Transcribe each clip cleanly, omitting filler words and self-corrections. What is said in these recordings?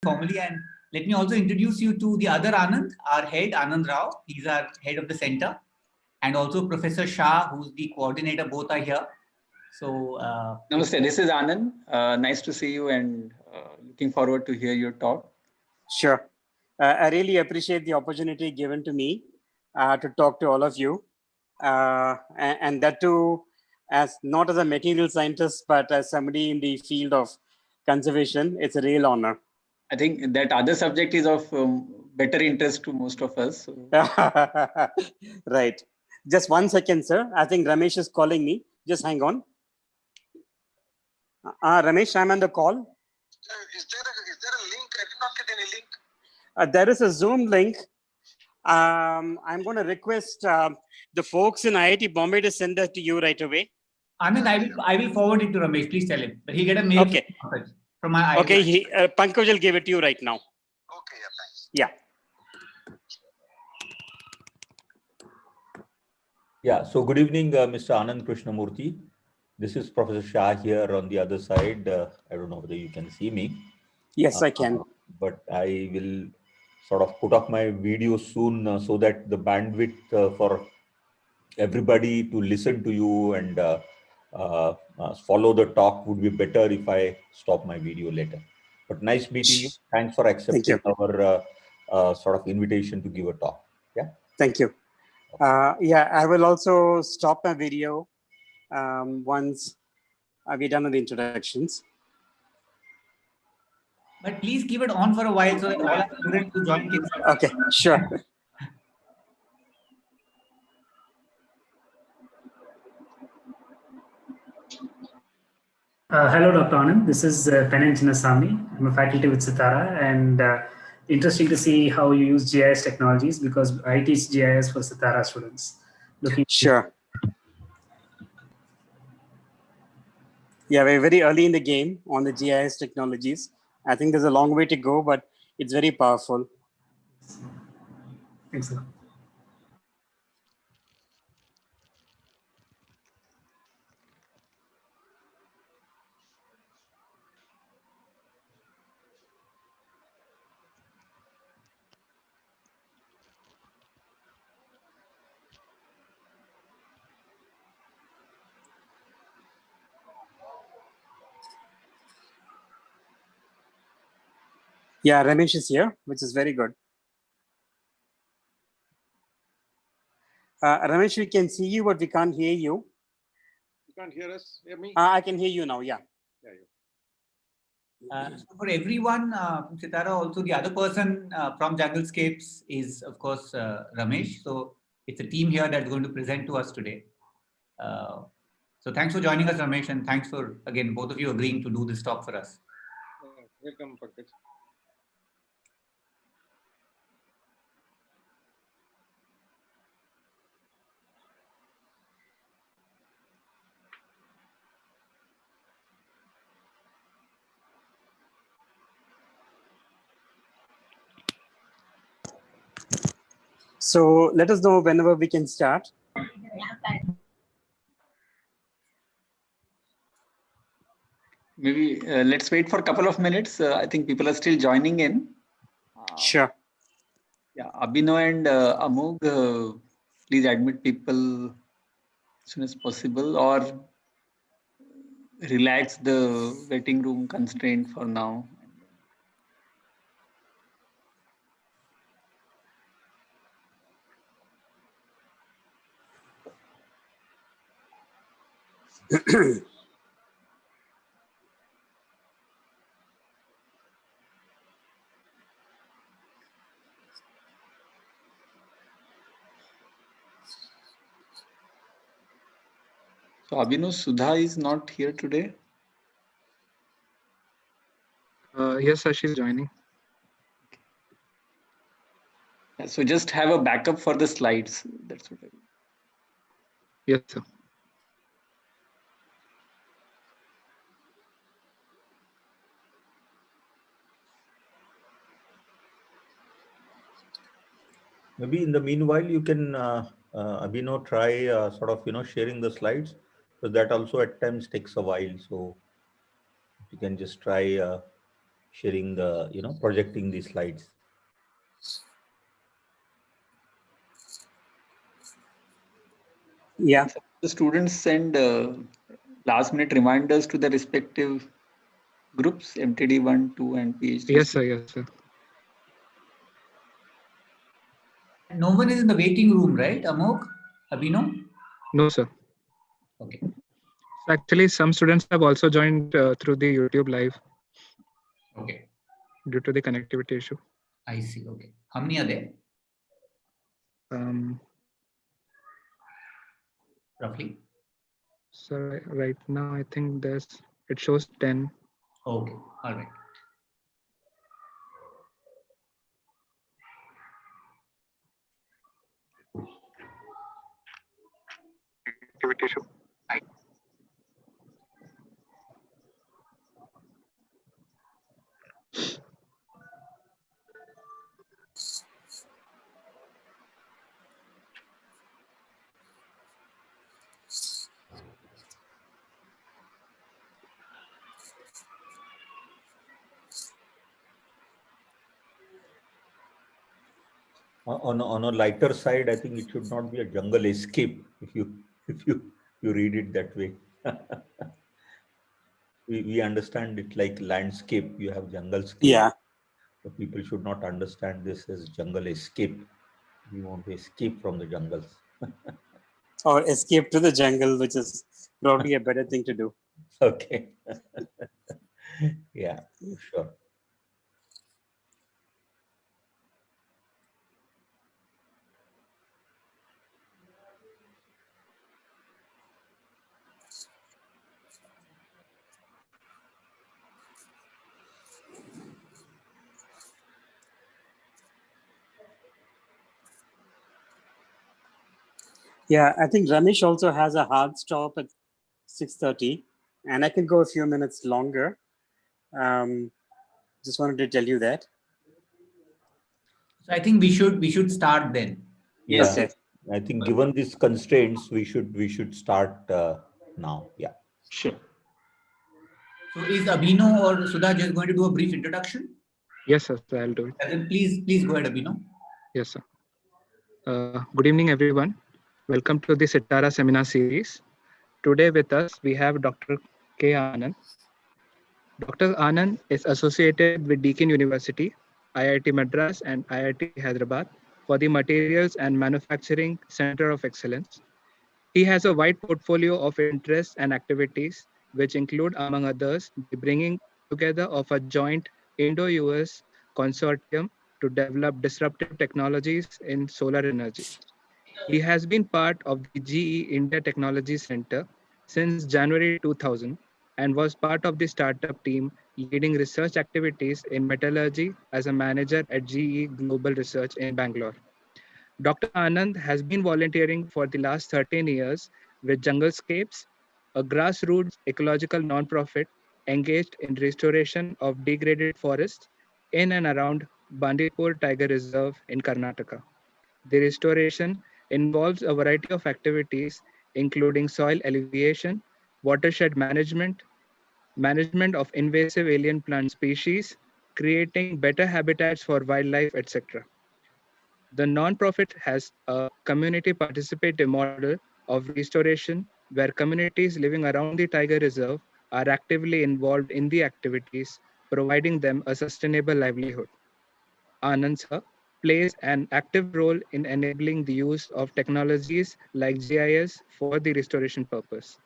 formally, and let me also introduce you to the other Anand, our head, Anand Rao. He's our head of the center, and also Professor Shah, who's the coordinator. Both are here. So, Namaste, this is Anand. Nice to see you and looking forward to hear your talk. Sure. I really appreciate the opportunity given to me to talk to all of you. And that too, as not as a material scientist, but as somebody in the field of conservation. It's a real honor. I think that other subject is of better interest to most of us. So. Right. Just 1 second, sir. I think Ramesh is calling me. Just hang on. Ramesh, I'm on the call. Is there a link? I did not get any link. There is a Zoom link. I'm going to request the folks in IIT Bombay to send that to you right away. Anand, I will forward it to Ramesh. Please tell him. But he get a mail from my IIT. Okay, Pankaj will give it to you right now. Okay, yeah, thanks. Yeah. Yeah, so good evening, Mr. Anand Krishnamurthy. This is Professor Shah here on the other side. I don't know whether you can see me. Yes, I can. But I will sort of put up my video soon so that the bandwidth for everybody to listen to you and follow the talk would be better if I stop my video later. But nice meeting you. Thanks for accepting our sort of invitation to give a talk. Yeah. Thank you. Yeah, I will also stop my video once we're done with the introductions. But please keep it on for a while so that all our students who join can see. Okay, sure. Hello, Dr. Anand. This is Penan Chinnasamy. I'm a faculty with Sitara, and interesting to see how you use GIS technologies because I teach GIS for Sitara students. Sure. Yeah, we're very early in the game on the GIS technologies. I think there's a long way to go, but it's very powerful. Excellent. Yeah, Ramesh is here, which is very good. Ramesh, we can see you, but we can't hear you. You can't hear us? Hear me? I can hear you now, yeah. So for everyone from Sitara, also the other person from Junglescapes is, of course, Ramesh. So it's a team here that's going to present to us today. So thanks for joining us, Ramesh, and thanks for, again, both of you agreeing to do this talk for us. Welcome, Pankaj. So let us know whenever we can start. Maybe let's wait for a couple of minutes. I think people are still joining in. Sure. Yeah, Abhinav and Amog, please admit people as soon as possible or relax the waiting room constraint for now. So Abhinav, Sudha is not here today. Yes, sir, she's joining. So just have a backup for the slides. That's what I mean. Yes, sir. Maybe in the meanwhile, you can, Abhinav, try sort of, sharing the slides, because that also at times takes a while. So you can just try sharing the, projecting the slides. Yeah. The students send last minute reminders to the respective groups, MTD 1, 2, and PhD. Yes, sir. Yes, sir. No one is in the waiting room, right, Amok? Abhinav? No, sir. Okay. Actually, some students have also joined through the YouTube live Okay. due to the connectivity issue. I see. Okay. How many are there? Roughly? So right now, I think it shows 10. Okay. All right. Connectivity issue. On a lighter side, I think it should not be a jungle escape if you read it that way. we understand it like landscape. You have jungle scape. Yeah. So people should not understand this as jungle escape. We want to escape from the jungles. Or escape to the jungle, which is probably a better thing to do. Okay. Yeah, sure. Yeah, I think Ramesh also has a hard stop at 6:30, and I can go a few minutes longer. Just wanted to tell you that. So I think we should start then. Yeah, Okay. I think given these constraints, we should start now. Yeah. Sure. So is Abhinav or Sudha just going to do a brief introduction? Yes, sir. I'll do it. Then please go ahead, Abhinav. Yes, sir. Good evening, everyone. Welcome to the Sitara seminar series. Today with us, we have Dr. K. Anand. Dr. Anand is associated with Deakin University, IIT Madras, and IIT Hyderabad for the Materials and Manufacturing Center of Excellence. He has a wide portfolio of interests and activities, which include, among others, the bringing together of a joint Indo-US consortium to develop disruptive technologies in solar energy. He has been part of the GE India Technology Center since January 2000 and was part of the startup team leading research activities in metallurgy as a manager at GE Global Research in Bangalore. Dr. Anand has been volunteering for the last 13 years with Junglescapes, a grassroots ecological nonprofit engaged in restoration of degraded forests in and around Bandipur Tiger Reserve in Karnataka. The restoration involves a variety of activities, including soil alleviation, watershed management, management of invasive alien plant species, creating better habitats for wildlife, etc. The nonprofit has a community participative model of restoration where communities living around the tiger reserve are actively involved in the activities, providing them a sustainable livelihood. Anand sir plays an active role in enabling the use of technologies like GIS for the restoration purpose.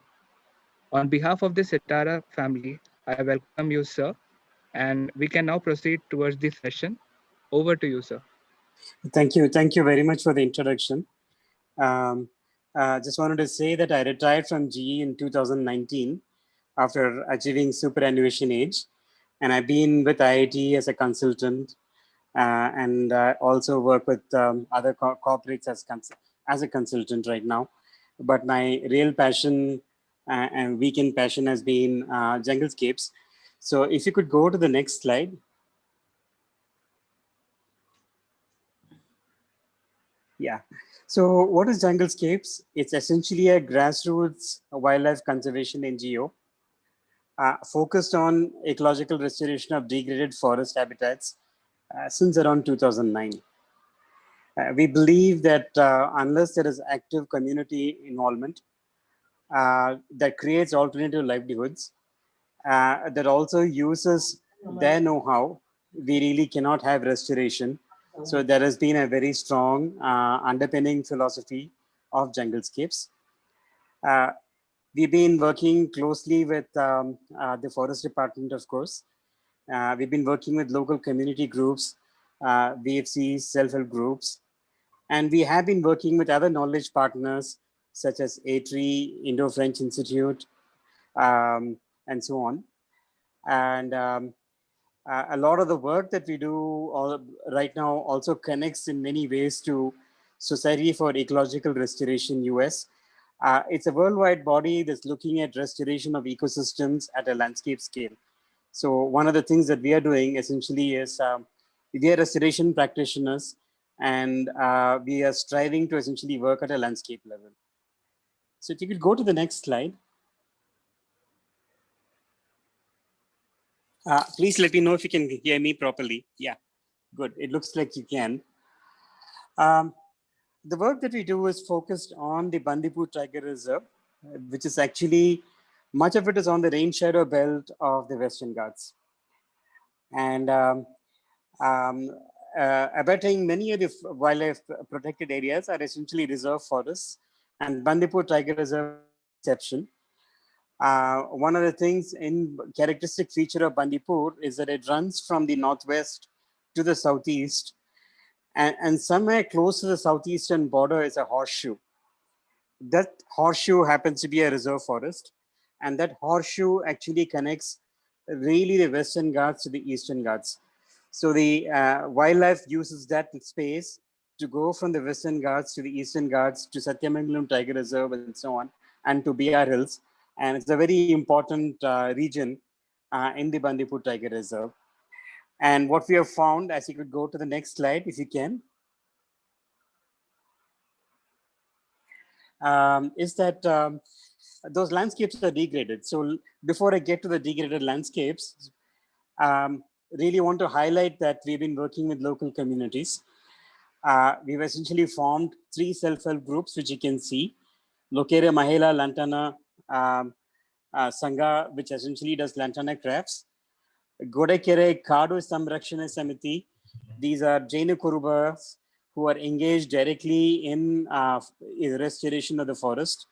On behalf of the Sitara family, I welcome you, sir, and we can now proceed towards the session. Over to you, sir. Thank you. Thank you very much for the introduction. Just wanted to say that I retired from GE in 2019 after achieving superannuation age. And I've been with IIT as a consultant and also work with other corporates as a consultant right now. But my real passion and weekend passion has been Junglescapes. So if you could go to the next slide. Yeah. So what is Junglescapes? It's essentially a grassroots wildlife conservation NGO focused on ecological restoration of degraded forest habitats since around 2009. We believe that unless there is active community involvement that creates alternative livelihoods, that also uses their know-how, we really cannot have restoration. So there has been a very strong underpinning philosophy of junglescapes. We've been working closely with the forest department, of course. We've been working with local community groups, VFCs, self-help groups, and we have been working with other knowledge partners such as ATRI, Indo-French Institute, and so on. And a lot of the work that we do right now also connects in many ways to Society for Ecological Restoration US. It's a worldwide body that's looking at restoration of ecosystems at a landscape scale. So one of the things that we are doing essentially is we are restoration practitioners, and we are striving to essentially work at a landscape level. So if you could go to the next slide. Please let me know if you can hear me properly. Yeah, good. It looks like you can. The work that we do is focused on the Bandipur Tiger Reserve, which is actually, much of it is on the rain shadow belt of the Western Ghats. And abutting many of the wildlife protected areas are essentially reserve forests, and Bandipur Tiger Reserve is an exception. One of the things in characteristic feature of Bandipur is that it runs from the northwest to the southeast, and somewhere close to the southeastern border is a horseshoe. That horseshoe happens to be a reserve forest, and that horseshoe actually connects really the Western Ghats to the Eastern Ghats. So the wildlife uses that space to go from the Western Ghats to the Eastern Ghats to Satyamangalam Tiger Reserve and so on, and to BR Hills. And it's a very important region in the Bandipur Tiger Reserve. And what we have found, as you could go to the next slide, if you can, is that those landscapes are degraded. So before I get to the degraded landscapes, really want to highlight that we've been working with local communities. We've essentially formed 3 self-help groups, which you can see. Lokere Mahela Lantana Sangha, which essentially does lantana crafts. Godekere Kadu Samrakshana Samiti. These are Jaina Kurubas who are engaged directly in restoration of the forest.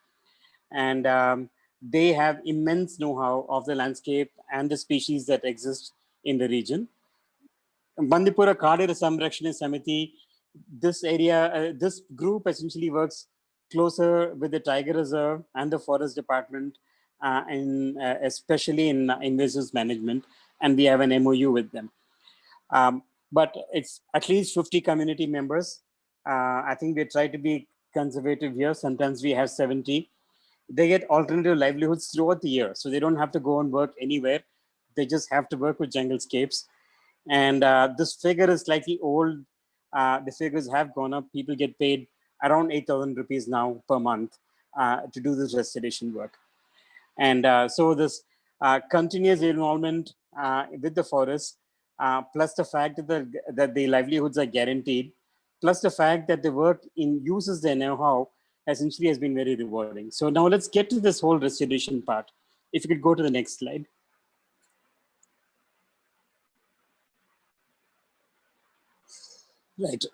And they have immense know-how of the landscape and the species that exist in the region. Bandipura Kadu Samrakshana Samiti, this area, this group essentially works closer with the Tiger Reserve and the Forest Department, especially in invasive management, and we have an MOU with them. But it's at least 50 community members. I think we try to be conservative here. Sometimes we have 70. They get alternative livelihoods throughout the year, so they don't have to go and work anywhere. They just have to work with junglescapes. And this figure is slightly old. The figures have gone up. People get paid around 8,000 rupees now per month to do this restoration work. And so this continuous involvement with the forest, plus the fact that the livelihoods are guaranteed, plus the fact that the work uses their know-how, essentially has been very rewarding. So now let's get to this whole restoration part. If you could go to the next slide. Right.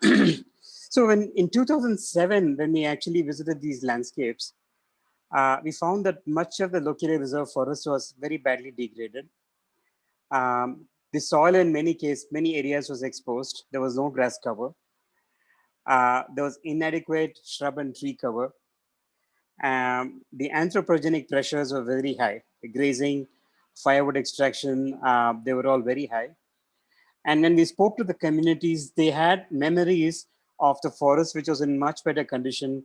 So in 2007, when we actually visited these landscapes, we found that much of the Lokere Reserve forest was very badly degraded. The soil in many areas was exposed. There was no grass cover. There was inadequate shrub and tree cover. The anthropogenic pressures were very high. The grazing, firewood extraction, they were all very high. And when we spoke to the communities, they had memories of the forest, which was in much better condition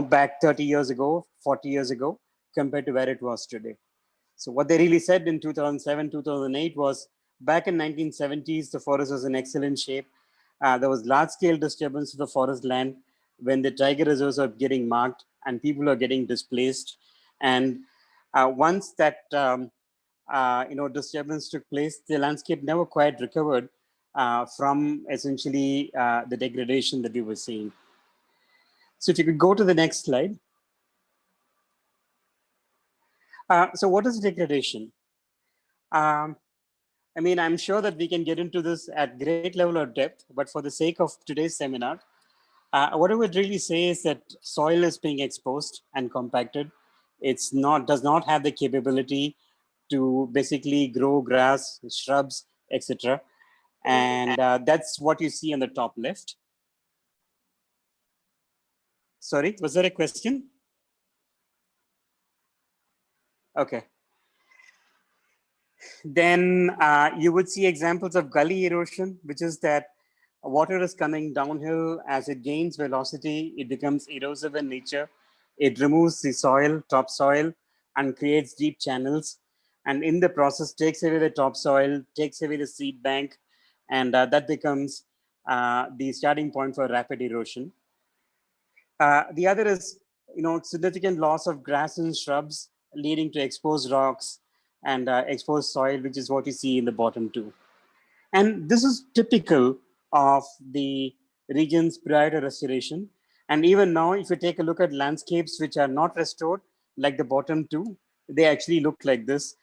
back 30 years ago, 40 years ago, compared to where it was today. So what they really said in 2007, 2008 was, back in 1970s, the forest was in excellent shape. There was large-scale disturbance of the forest land when the tiger reserves are getting marked and people are getting displaced. And Once that disturbance took place, the landscape never quite recovered from essentially the degradation that we were seeing. So if you could go to the next slide. So what is degradation? I mean, I'm sure that we can get into this at great level of depth, but for the sake of today's seminar, what I would really say is that soil is being exposed and compacted. Does not have the capability to basically grow grass, shrubs, etc. And that's what you see on the top left. Sorry, was there a question? Okay. Then you would see examples of gully erosion, which is that water is coming downhill. As it gains velocity, it becomes erosive in nature. It removes the soil, topsoil, and creates deep channels. And in the process, takes away the topsoil, takes away the seed bank, and that becomes the starting point for rapid erosion. The other is, significant loss of grass and shrubs, leading to exposed rocks and exposed soil, which is what you see in the bottom two. And this is typical of the regions prior to restoration. And even now, if you take a look at landscapes which are not restored, like the bottom two, they actually look like this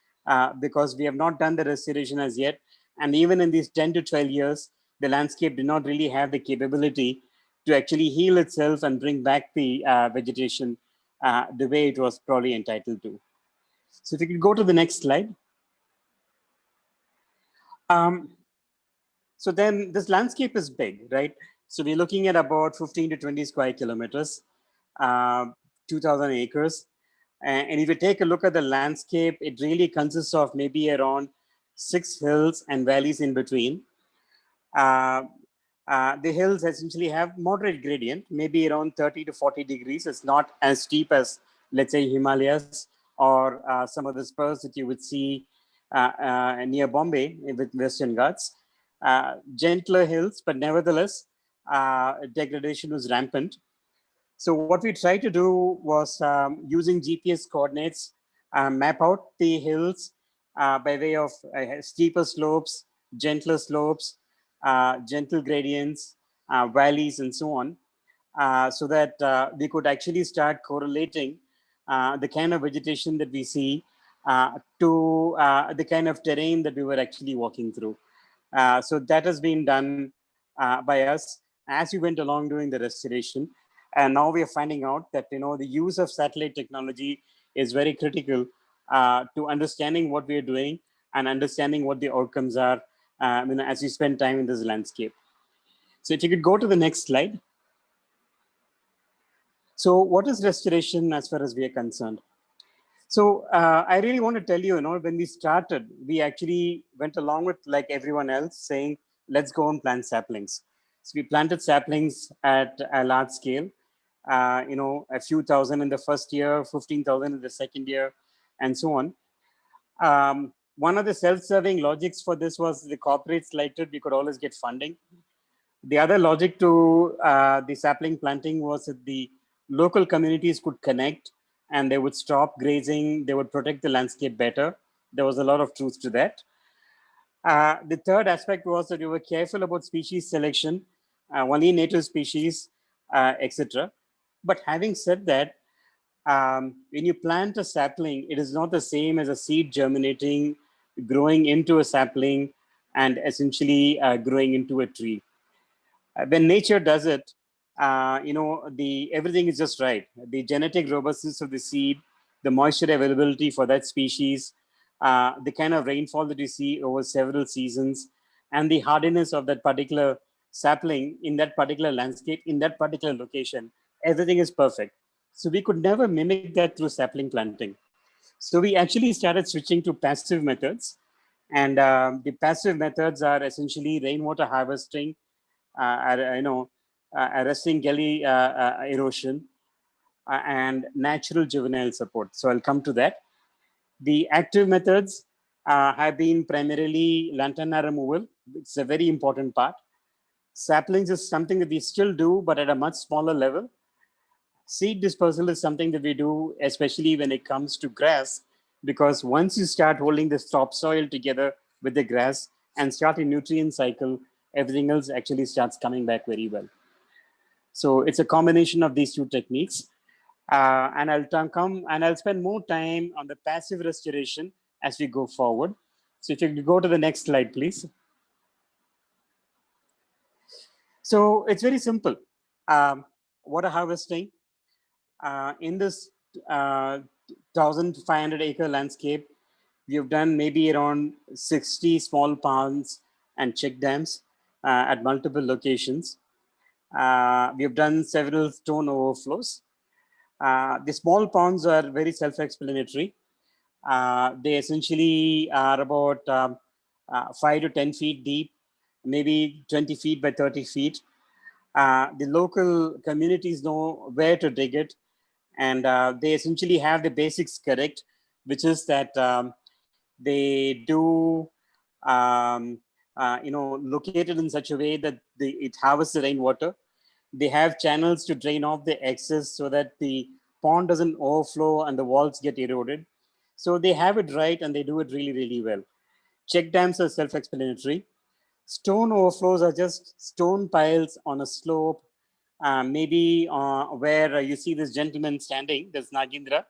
because we have not done the restoration as yet. And even in these 10 to 12 years, the landscape did not really have the capability to actually heal itself and bring back the vegetation the way it was probably entitled to. So if you could go to the next slide. So then this landscape is big, right? So we're looking at about 15 to 20 square kilometers, 2,000 acres. And if you take a look at the landscape, it really consists of maybe around 6 hills and valleys in between. The hills essentially have moderate gradient, maybe around 30 to 40 degrees. It's not as steep as, let's say, Himalayas or some of the spurs that you would see near Bombay with Western Ghats. Gentler hills, but nevertheless, degradation was rampant. So what we tried to do was using GPS coordinates, map out the hills by way of steeper slopes, gentler slopes, gentle gradients, valleys, and so on, so that we could actually start correlating the kind of vegetation that we see to the kind of terrain that we were actually walking through. So that has been done by us as we went along during the restoration. And now we are finding out that, the use of satellite technology is very critical to understanding what we are doing and understanding what the outcomes are as you spend time in this landscape. So if you could go to the next slide. So what is restoration as far as we are concerned? So I really want to tell you, when we started, we actually went along with like everyone else saying, let's go and plant saplings. So we planted saplings at a large scale, a few thousand in the first year, 15,000 in the second year, and so on. One of the self-serving logics for this was the corporates liked it, we could always get funding. The other logic to the sapling planting was that the local communities could connect and they would stop grazing, they would protect the landscape better. There was a lot of truth to that. The third aspect was that we were careful about species selection, only native species, etc. But having said that, when you plant a sapling, it is not the same as a seed germinating, growing into a sapling, and essentially growing into a tree. When nature does it, everything is just right. The genetic robustness of the seed, the moisture availability for that species, the kind of rainfall that you see over several seasons, and the hardiness of that particular sapling in that particular landscape, in that particular location, everything is perfect. So we could never mimic that through sapling planting. So we actually started switching to passive methods. And the passive methods are essentially rainwater harvesting, arresting gully erosion, and natural juvenile support. So I'll come to that. The active methods have been primarily lantana removal. It's a very important part. Saplings is something that we still do, but at a much smaller level. Seed dispersal is something that we do, especially when it comes to grass, because once you start holding this topsoil together with the grass and start a nutrient cycle, everything else actually starts coming back very well. So it's a combination of these two techniques. And I'll spend more time on the passive restoration as we go forward. So if you could go to the next slide, please. So it's very simple. Water harvesting in this 1,500 acre landscape, we have done maybe around 60 small ponds and check dams at multiple locations. We have done several stone overflows. The small ponds are very self-explanatory. They essentially are about 5 to 10 feet deep, maybe 20 feet by 30 feet. The local communities know where to dig it, and they essentially have the basics correct, which is that they do, located in such a way that it harvests the rainwater. They have channels to drain off the excess so that the pond doesn't overflow and the walls get eroded. So they have it right and they do it really, really well. Check dams are self-explanatory. Stone overflows are just stone piles on a slope, maybe where you see this gentleman standing, there's Nagendra.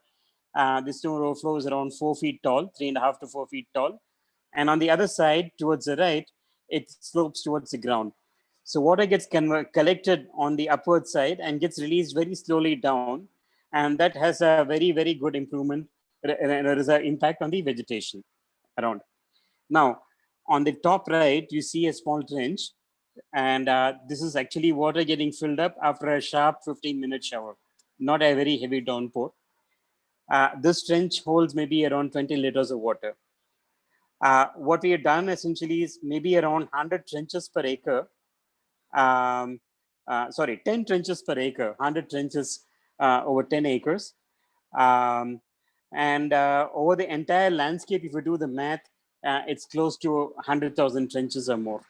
The stone overflow is around 4 feet tall, 3.5 to 4 feet tall. And on the other side, towards the right, it slopes towards the ground. So water gets collected on the upward side and gets released very slowly down. And that has a very, very good improvement. There is an impact on the vegetation around. Now, on the top right, you see a small trench. And this is actually water getting filled up after a sharp 15-minute shower, not a very heavy downpour. This trench holds maybe around 20 liters of water. What we have done essentially is maybe around 100 trenches per acre. 10 trenches per acre, 100 trenches over 10 acres. Over the entire landscape, if you do the math, it's close to 100,000 trenches or more.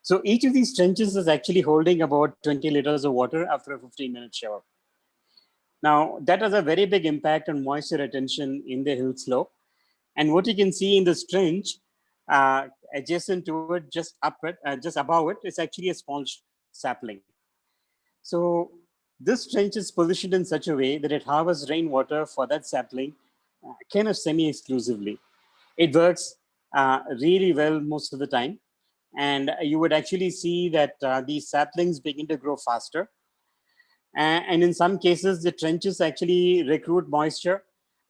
So each of these trenches is actually holding about 20 liters of water after a 15-minute shower. Now, that has a very big impact on moisture retention in the hill slope. And what you can see in this trench, adjacent to it, just above it, is actually a small sapling. So this trench is positioned in such a way that it harvests rainwater for that sapling, kind of semi-exclusively. It works really well most of the time. And you would actually see that these saplings begin to grow faster. And in some cases, the trenches actually recruit moisture,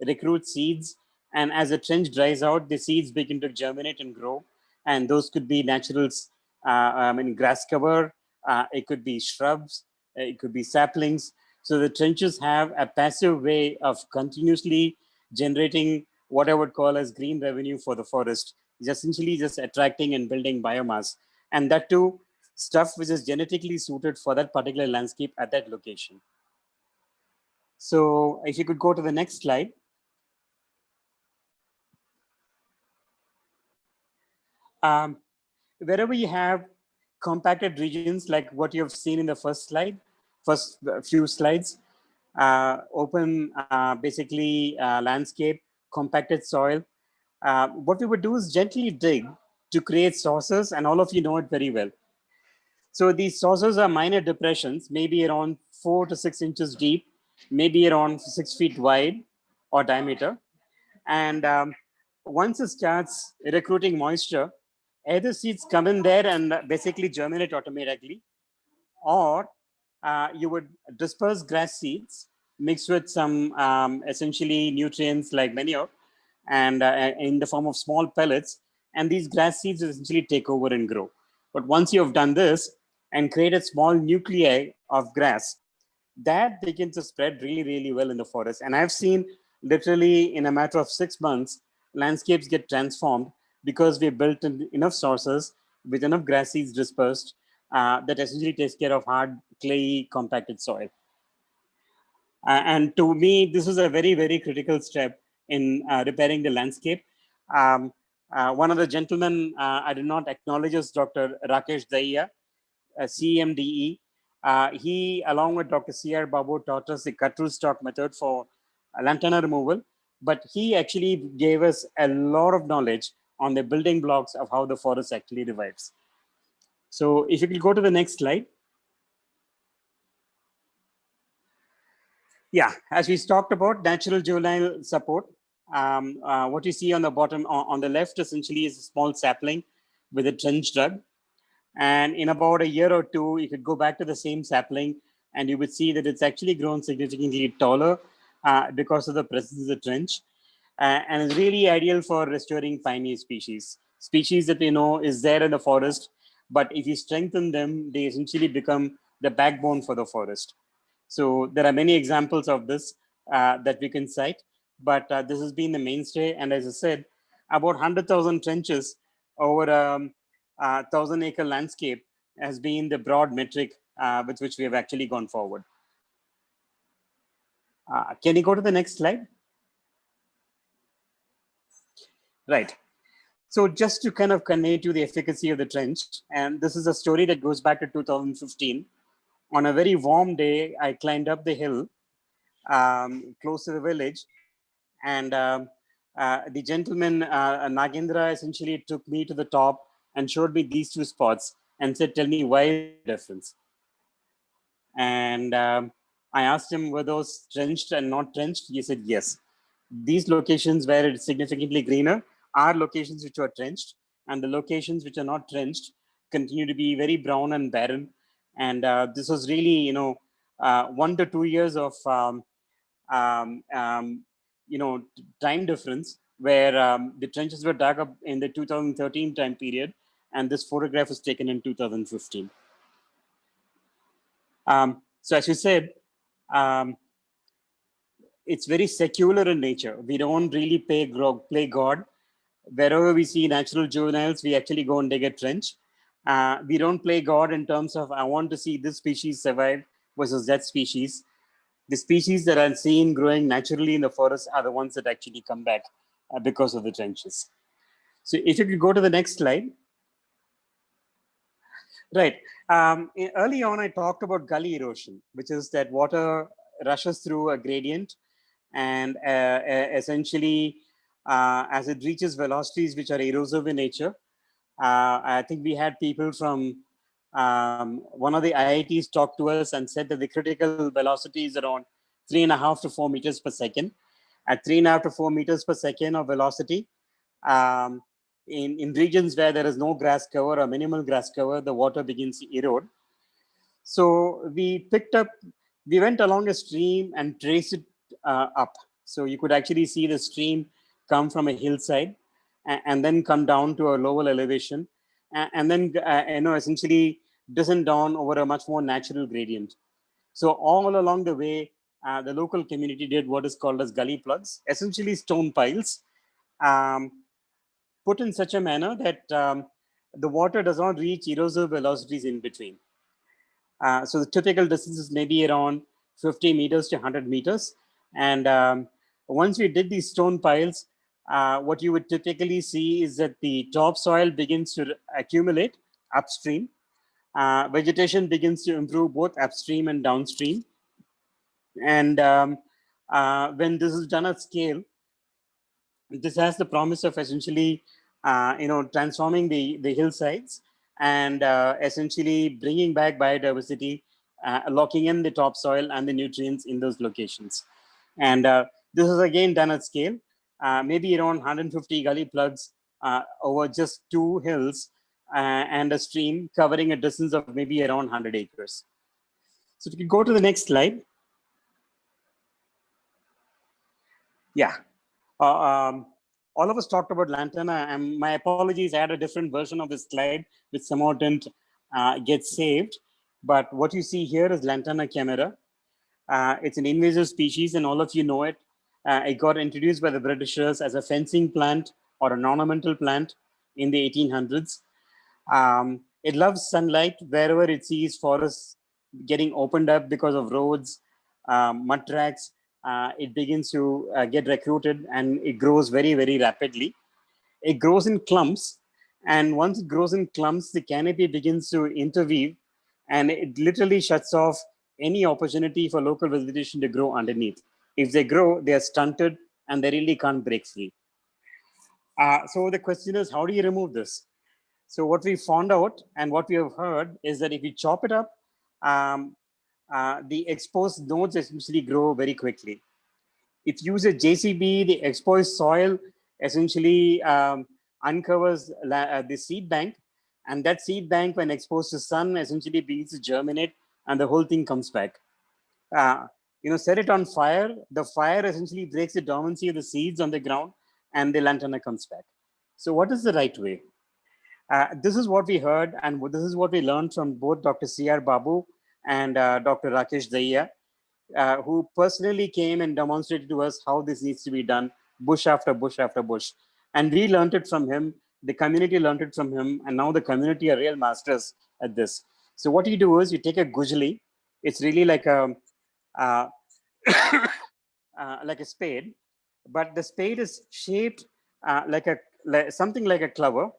recruit seeds. And as the trench dries out, the seeds begin to germinate and grow. And those could be natural grass cover. It could be shrubs. It could be saplings. So the trenches have a passive way of continuously generating what I would call as green revenue for the forest. It's essentially just attracting and building biomass. And that too, stuff which is genetically suited for that particular landscape at that location. So if you could go to the next slide. Wherever you have compacted regions like what you have seen in the first few slides, open basically landscape, compacted soil, what we would do is gently dig to create sources, and all of you know it very well. So these sources are minor depressions, maybe around 4 to 6 inches deep, maybe around 6 feet wide or diameter. And once it starts recruiting moisture, either seeds come in there and basically germinate automatically, or you would disperse grass seeds mixed with some essentially nutrients like manure and in the form of small pellets, and these grass seeds essentially take over and grow. But once you have done this and created small nuclei of grass, that begins to spread really, really well in the forest. And I've seen literally in a matter of 6 months, landscapes get transformed because we built enough sources with enough grass seeds dispersed that essentially takes care of hard, clayey, compacted soil. And to me, this is a very, very critical step in repairing the landscape. One of the gentlemen I did not acknowledge is Dr. Rakesh Dahiya, CMDE. He, along with Dr. C.R. Babu, taught us the cut through stock method for lantana removal. but he actually gave us a lot of knowledge on the building blocks of how the forest actually revives. So if you could go to the next slide. Yeah, as we talked about natural juvenile support, what you see on the bottom, on the left, essentially is a small sapling with a trench dug. And in about a year or two, you could go back to the same sapling and you would see that it's actually grown significantly taller because of the presence of the trench. And it's really ideal for restoring pioneer species. Species that we know is there in the forest, but if you strengthen them, they essentially become the backbone for the forest. So there are many examples of this that we can cite, but this has been the mainstay. And as I said, about 100,000 trenches over 1,000-acre landscape has been the broad metric with which we have actually gone forward. Can you go to the next slide? Right. So just to kind of convey to the efficacy of the trench, and this is a story that goes back to 2015. On a very warm day, I climbed up the hill close to the village, and the gentleman, Nagendra, essentially took me to the top and showed me these two spots and said, "Tell me why is the difference?" And I asked him, were those trenched and not trenched? He said, yes. These locations where it's significantly greener are locations which are trenched, and the locations which are not trenched continue to be very brown and barren. And this was really, 1 to 2 years of, time difference where the trenches were dug up in the 2013 time period, and this photograph was taken in 2015. So as you said, it's very secular in nature. We don't really play God. Wherever we see natural juveniles, we actually go and dig a trench. We don't play God in terms of, I want to see this species survive versus that species. The species that are seen growing naturally in the forest are the ones that actually come back because of the trenches. So if you could go to the next slide. Right. Early on, I talked about gully erosion, which is that water rushes through a gradient, and essentially, as it reaches velocities which are erosive in nature, I think we had people from one of the IITs talk to us and said that the critical velocity is around 3.5 to 4 meters per second. At 3.5 to 4 meters per second of velocity, in regions where there is no grass cover or minimal grass cover, the water begins to erode. So we went along a stream and traced it up. So you could actually see the stream come from a hillside and then come down to a lower elevation, and then essentially descend down over a much more natural gradient. So all along the way, the local community did what is called as gully plugs, essentially stone piles, put in such a manner that the water does not reach erosive velocities in between. So the typical distance is maybe around 50 meters to 100 meters. And once we did these stone piles, what you would typically see is that the topsoil begins to accumulate upstream. Vegetation begins to improve both upstream and downstream. And when this is done at scale, this has the promise of essentially, transforming the hillsides and essentially bringing back biodiversity, locking in the topsoil and the nutrients in those locations. And this is again done at scale, maybe around 150 gully plugs over just 2 hills and a stream covering a distance of maybe around 100 acres. So if you could go to the next slide. Yeah. All of us talked about Lantana, and my apologies, I had a different version of this slide which somehow didn't get saved. But what you see here is Lantana camera. It's an invasive species, and all of you know it. It got introduced by the Britishers as a fencing plant or an ornamental plant in the 1800s. It loves sunlight. Wherever it sees forests getting opened up because of roads, mud tracks, it begins to get recruited, and it grows very, very rapidly. It grows in clumps, and once it grows in clumps, the canopy begins to interweave, and it literally shuts off any opportunity for local vegetation to grow underneath. If they grow, they are stunted and they really can't break free. So the question is, how do you remove this? So what we found out and what we have heard is that if you chop it up, the exposed nodes essentially grow very quickly. If you use a JCB, the exposed soil essentially uncovers the seed bank, and that seed bank, when exposed to sun, essentially begins to germinate, and the whole thing comes back. Set it on fire. The fire essentially breaks the dormancy of the seeds on the ground, and the lantana comes back. So, what is the right way? This is what we heard, and this is what we learned from both Dr. C.R. Babu and Dr. Rakesh Dahiya, who personally came and demonstrated to us how this needs to be done, bush after bush after bush. And we learned it from him, the community learned it from him, and now the community are real masters at this. So what you do is you take a gujli, it's really like a like a spade, but the spade is shaped something like a clover,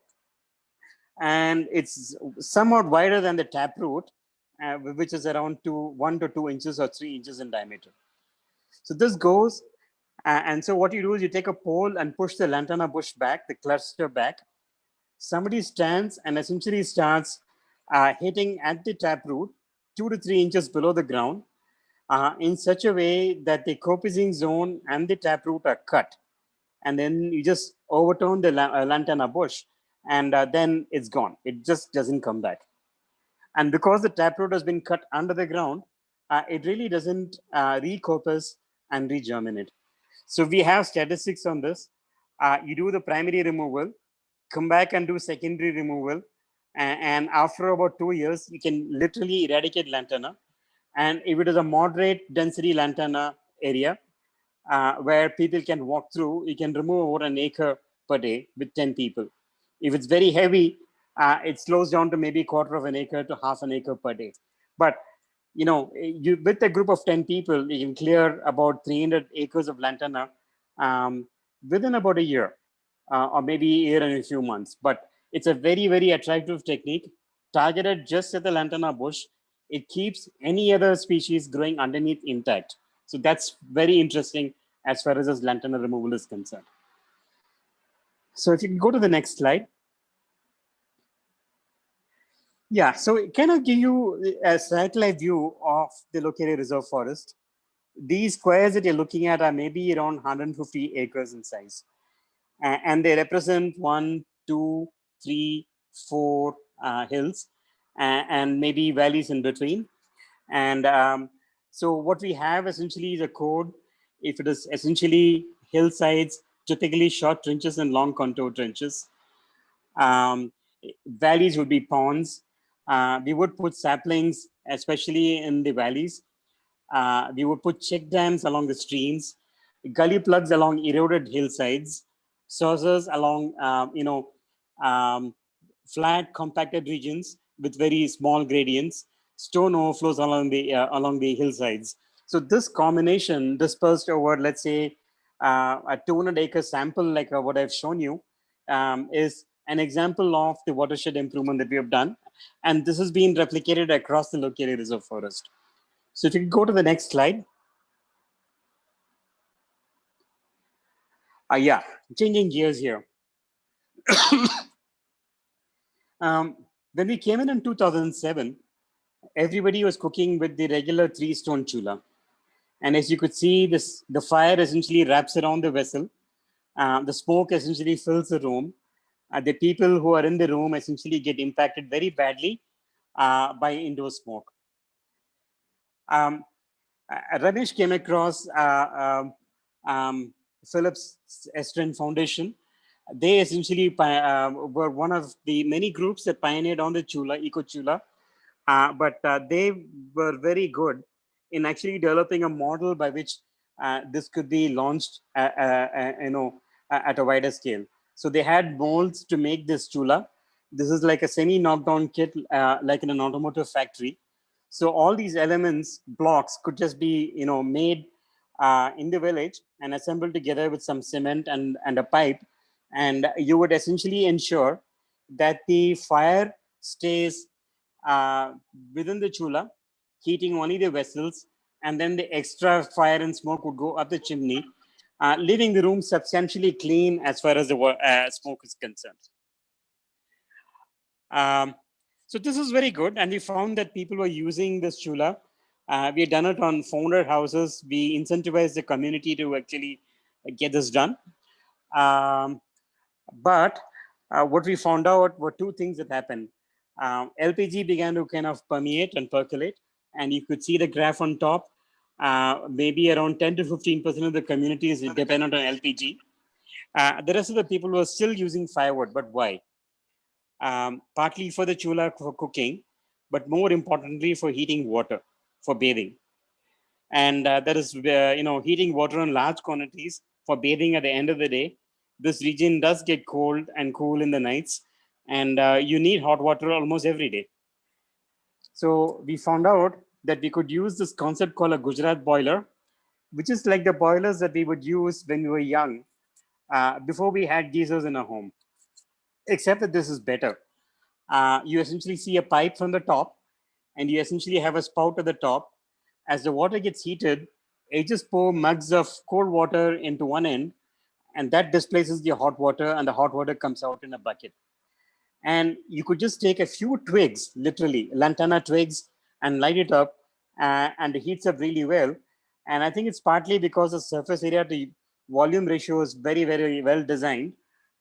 and it's somewhat wider than the taproot, which is around 1 to 2 inches or 3 inches in diameter. So this goes, and so what you do is you take a pole and push the lantana bush back, the cluster back. Somebody stands and essentially starts hitting at the taproot 2 to 3 inches below the ground in such a way that the copicing zone and the taproot are cut. And then you just overturn the lantana bush, and then it's gone. It just doesn't come back. And because the taproot has been cut under the ground, it really doesn't recopis and regerminate. So we have statistics on this. You do the primary removal, come back and do secondary removal, and after about 2 years, you can literally eradicate lantana. And if it is a moderate density lantana area, where people can walk through, you can remove over an acre per day with 10 people. If it's very heavy, it slows down to maybe 1/4 of an acre to 1/2 an acre per day. But with a group of 10 people, you can clear about 300 acres of lantana within about a year, or maybe a year and a few months. But it's a very, very attractive technique targeted just at the lantana bush. It keeps any other species growing underneath intact. So that's very interesting as far as this lantana removal is concerned. So if you can go to the next slide. Yeah, so can I give you a satellite view of the Lokere Reserve Forest? These squares that you're looking at are maybe around 150 acres in size. And they represent 1, 2, 3, 4 hills, and maybe valleys in between. And so what we have essentially is a code. If it is essentially hillsides, typically short trenches and long contour trenches. Valleys would be ponds. We would put saplings, especially in the valleys. We would put check dams along the streams, gully plugs along eroded hillsides, sources along, flat compacted regions with very small gradients, stone overflows along the hillsides. So this combination dispersed over, let's say, a 200-acre sample like what I've shown you is an example of the watershed improvement that we have done. And this has been replicated across the Lokere Reserve Forest. So if you go to the next slide. Yeah, changing gears here. When we came in 2007, everybody was cooking with the regular 3-stone chula. And as you could see, the fire essentially wraps around the vessel. The smoke essentially fills the room. The people who are in the room essentially get impacted very badly by indoor smoke. Ramesh came across Phillips Estrin Foundation. They essentially were one of the many groups that pioneered on the chula, eco chula, but they were very good in actually developing a model by which this could be launched, at a wider scale. So they had molds to make this chula. This is like a semi-knockdown kit, like in an automotive factory. So all these elements, blocks, could just be, made in the village and assembled together with some cement and a pipe. And you would essentially ensure that the fire stays within the chula, heating only the vessels, and then the extra fire and smoke would go up the chimney. leaving the room substantially clean as far as the smoke is concerned. So this is very good, and we found that people were using this chula. We had done it on 400 houses. We incentivized the community to actually get this done. But what we found out were two things that happened. LPG began to kind of permeate and percolate, and you could see the graph on top. Maybe around 10 to 15% of the community is dependent on LPG. The rest of the people were still using firewood, but why? Partly for the chula for cooking, but more importantly for heating water, for bathing. And that is, heating water in large quantities for bathing at the end of the day. This region does get cold and cool in the nights, and you need hot water almost every day. So we found out that we could use this concept called a Gujarat boiler, which is like the boilers that we would use when we were young, before we had geysers in our home. Except that this is better. You essentially see a pipe from the top, and you essentially have a spout at the top. As the water gets heated, you just pour mugs of cold water into one end, and that displaces the hot water, and the hot water comes out in a bucket. And you could just take a few twigs, literally lantana twigs, and light it up, and it heats up really well. And I think it's partly because the surface area to volume ratio is very, very well designed.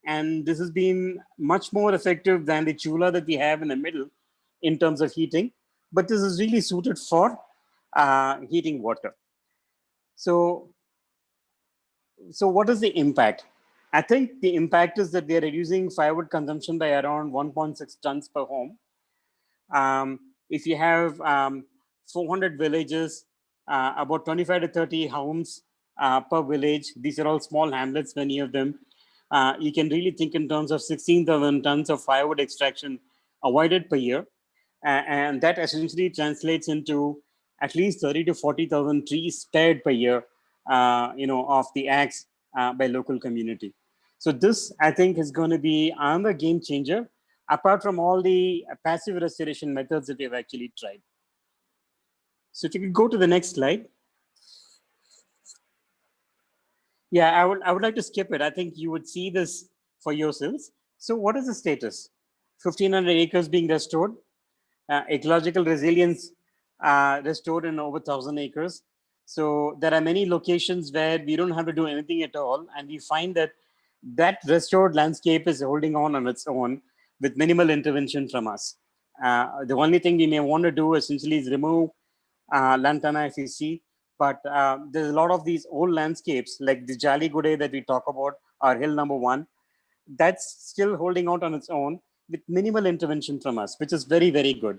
And this has been much more effective than the chula that we have in the middle in terms of heating. But this is really suited for heating water. So what is the impact? I think the impact is that we are reducing firewood consumption by around 1.6 tons per home. If you have 400 villages, about 25 to 30 homes per village, these are all small hamlets, many of them, you can really think in terms of 16,000 tons of firewood extraction avoided per year. And that essentially translates into at least 30 to 40,000 trees spared per year, of the axe by local community. So this, I think, is going to be another game changer, apart from all the passive restoration methods that we have actually tried. So if you could go to the next slide. Yeah, I would like to skip it. I think you would see this for yourselves. So what is the status? 1,500 acres being restored, ecological resilience restored in over 1,000 acres. So there are many locations where we don't have to do anything at all, and we find that restored landscape is holding on its own with minimal intervention from us. The only thing we may want to do essentially is remove lantana, if you see, but there's a lot of these old landscapes like the Jali Gude that we talk about, or hill number 1, that's still holding out on its own with minimal intervention from us, which is very, very good.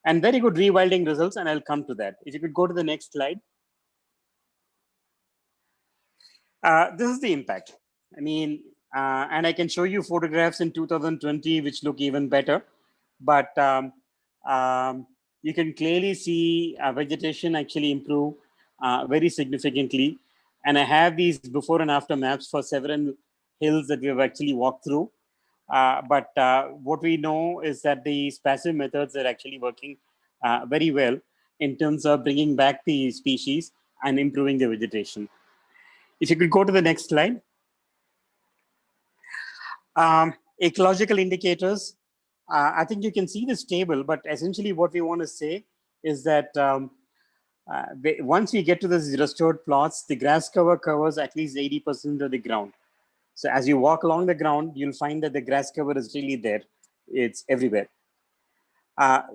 And very good rewilding results, and I'll come to that. If you could go to the next slide. This is the impact. I mean, and I can show you photographs in 2020 which look even better, but you can clearly see vegetation actually improve very significantly. And I have these before and after maps for several hills that we have actually walked through. But what we know is that these passive methods are actually working very well in terms of bringing back the species and improving the vegetation. If you could go to the next slide. Ecological indicators. I think you can see this table, but essentially what we want to say is that once we get to these restored plots, the grass cover covers at least 80% of the ground. So as you walk along the ground, you'll find that the grass cover is really there. It's everywhere.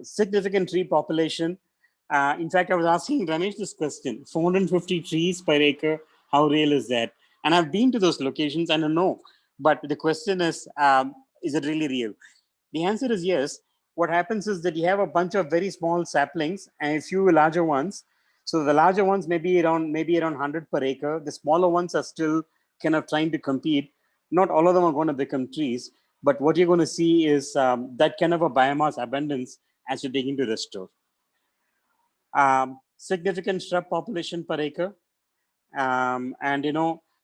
Significant tree population. In fact, I was asking Ramesh this question, 450 trees per acre, how real is that? And I've been to those locations and I know, but the question is it really real? The answer is yes. What happens is that you have a bunch of very small saplings and a few larger ones. So the larger ones may be around 100 per acre. The smaller ones are still kind of trying to compete. Not all of them are going to become trees, but what you're going to see is that kind of a biomass abundance as you're beginning to restore. Significant shrub population per acre. And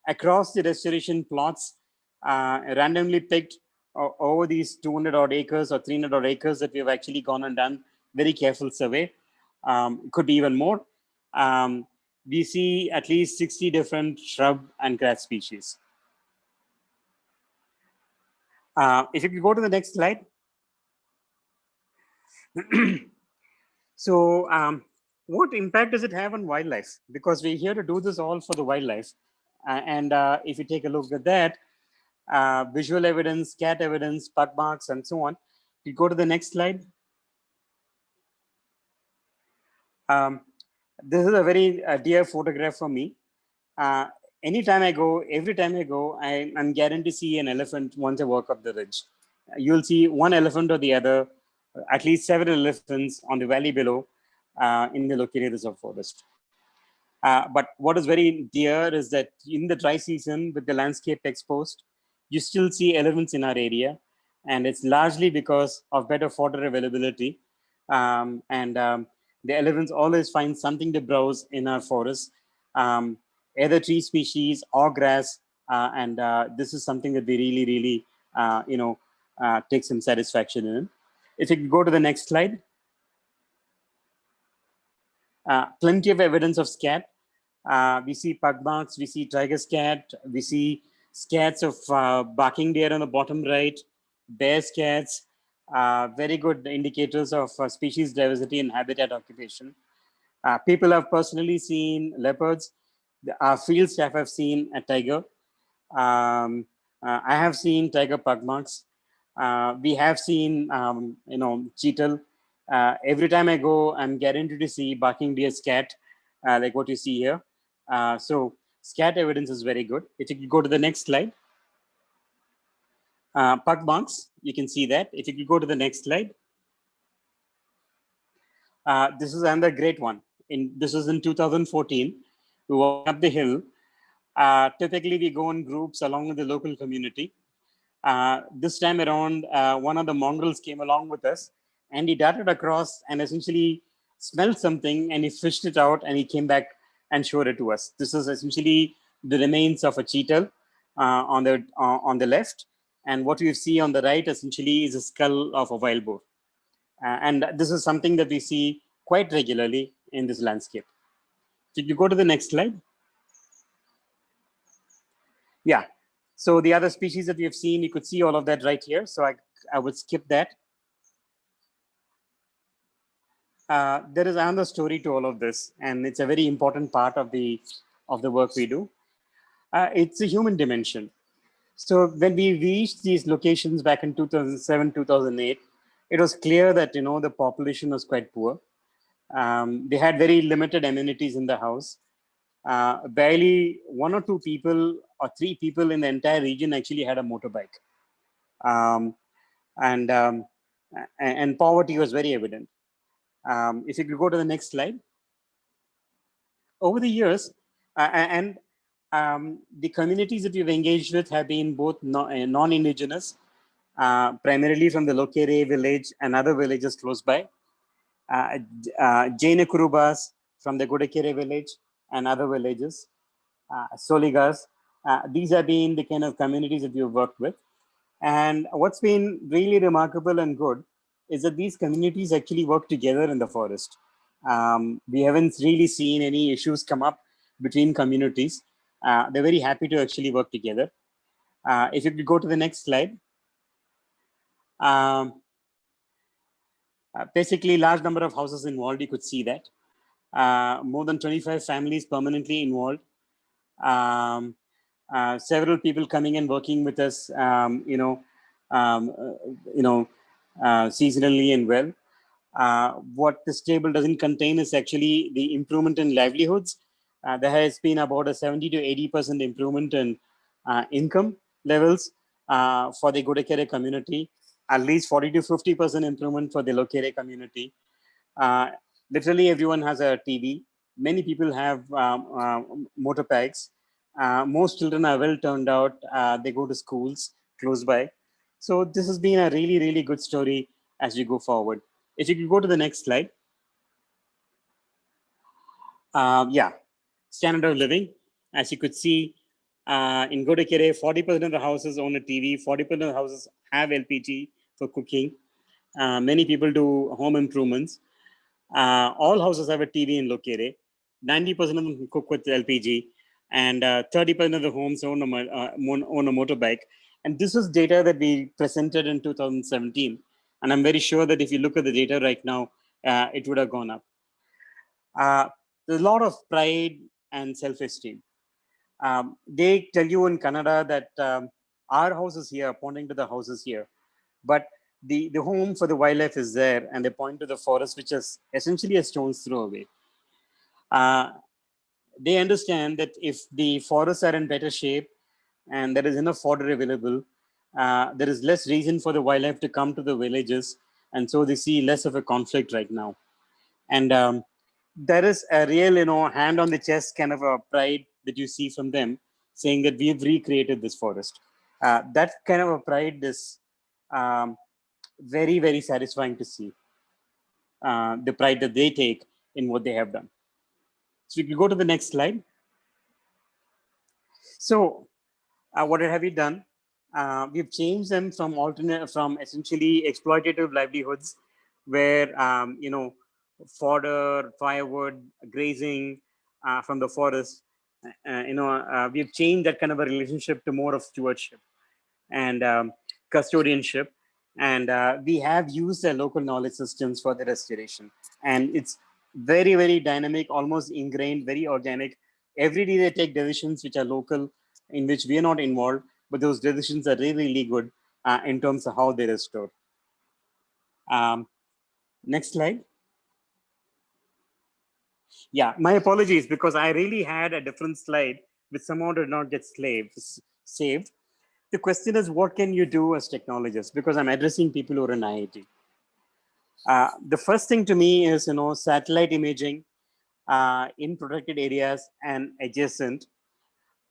across the restoration plots, randomly picked over these 200 odd acres or 300 odd acres that we have actually gone and done very careful survey. Could be even more. we see at least 60 different shrub and grass species. If you could go to the next slide. So what impact does it have on wildlife? Because we're here to do this all for the wildlife. And if you take a look at that, visual evidence, cat evidence, pug marks, and so on. You go to the next slide. This is a very dear photograph for me. Anytime I go, every time I go, I'm guaranteed to see an elephant once I walk up the ridge. You'll see one elephant or the other, at least several elephants on the valley below in the Lokere Reserve Forest. But what is very dear is that in the dry season with the landscape exposed, you still see elephants in our area. And it's largely because of better fodder availability. The elephants always find something to browse in our forests, either tree species or grass. This is something that we really, take some satisfaction in. If you could go to the next slide. Plenty of evidence of scat. We see pug marks, we see tiger scat, we see scats of barking deer on the bottom right, bear scats, very good indicators of species diversity and habitat occupation. People have personally seen leopards. Our field staff have seen a tiger. I have seen tiger pug marks. We have seen, cheetal. Every time I go, I'm guaranteed to see barking deer scat, like what you see here. So scat evidence is very good. If you could go to the next slide. Pug marks, you can see that. If you could go to the next slide. This is another great one. This was in 2014. We walked up the hill. Typically, we go in groups along with the local community. This time around, one of the mongrels came along with us, and he darted across and essentially smelled something, and he fished it out, and he came back and showed it to us. This is essentially the remains of a cheetal on the left, and what you see on the right essentially is a skull of a wild boar. And this is something that we see quite regularly in this landscape. If you go to the next slide. Yeah. So the other species that we have seen, you could see all of that right here. So I would skip that. There is another story to all of this, and it's a very important part of the work we do. It's a human dimension. So when we reached these locations back in 2007, 2008, it was clear that the population was quite poor. They had very limited amenities in the house. Barely 1 or 2 people or 3 people in the entire region actually had a motorbike. And poverty was very evident. If you could go to the next slide. Over the years, the communities that we've engaged with have been both non-indigenous, primarily from the Lokere village and other villages close by. Jaina Kurubas from the Godekere village and other villages, Soligas. These have been the kind of communities that we've worked with. And what's been really remarkable and good is that these communities actually work together in the forest. We haven't really seen any issues come up between communities. They're very happy to actually work together. If you could go to the next slide. Basically, large number of houses involved, you could see that. More than 25 families permanently involved. Several people coming and working with us, seasonally and well. What this table doesn't contain is actually the improvement in livelihoods. There has been about a 70 to 80% improvement in income levels for the Godekere community, at least 40 to 50% improvement for the Lokere community. Literally everyone has a TV. Many people have motorbikes. Most children are well turned out. They go to schools close by. So this has been a really, really good story as we go forward. If you could go to the next slide. Yeah, standard of living. As you could see, in Godekere, 40% of the houses own a TV, 40% of the houses have LPG for cooking. Many people do home improvements. All houses have a TV in Lokere. 90% of them cook with LPG, and 30% of the homes own a motorbike. And this is data that we presented in 2017. And I'm very sure that if you look at the data right now, it would have gone up. There's a lot of pride and self-esteem. They tell you in Kannada that our house is here, pointing to the houses here. But the home for the wildlife is there, and they point to the forest, which is essentially a stone's throw away. They understand that if the forests are in better shape and there is enough fodder available, there is less reason for the wildlife to come to the villages, and so they see less of a conflict right now. And there is a real, hand on the chest kind of a pride that you see from them, saying that we've recreated this forest. That kind of a pride is very, very satisfying to see. The pride that they take in what they have done. So we can go to the next slide. So what have we done? We've changed them from essentially exploitative livelihoods, where fodder, firewood, grazing from the forest. We've changed that kind of a relationship to more of stewardship and custodianship. And we have used the local knowledge systems for the restoration. And it's very, very dynamic, almost ingrained, very organic. Every day they take decisions which are local, in which we are not involved, but those decisions are really, really good in terms of how they restore. Next slide. Yeah, my apologies, because I really had a different slide which somehow did not get saved. The question is, what can you do as technologists? Because I'm addressing people who are in IIT. The first thing to me is, satellite imaging in protected areas and adjacent,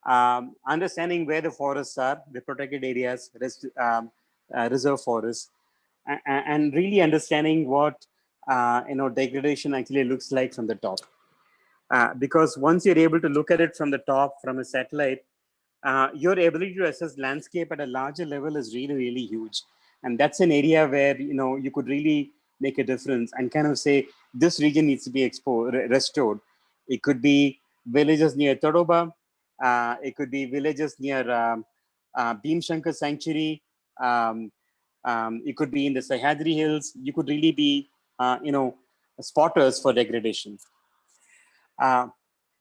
understanding where the forests are, the protected areas, reserve forests, and really understanding what degradation actually looks like from the top. Because once you're able to look at it from the top, from a satellite, your ability to assess landscape at a larger level is really, really huge. And that's an area where, you could really make a difference and kind of say, this region needs to be restored. It could be villages near Tadoba. It could be villages near Bhimshankar Sanctuary. It could be in the Sahyadri Hills. You could really be, spotters for degradation.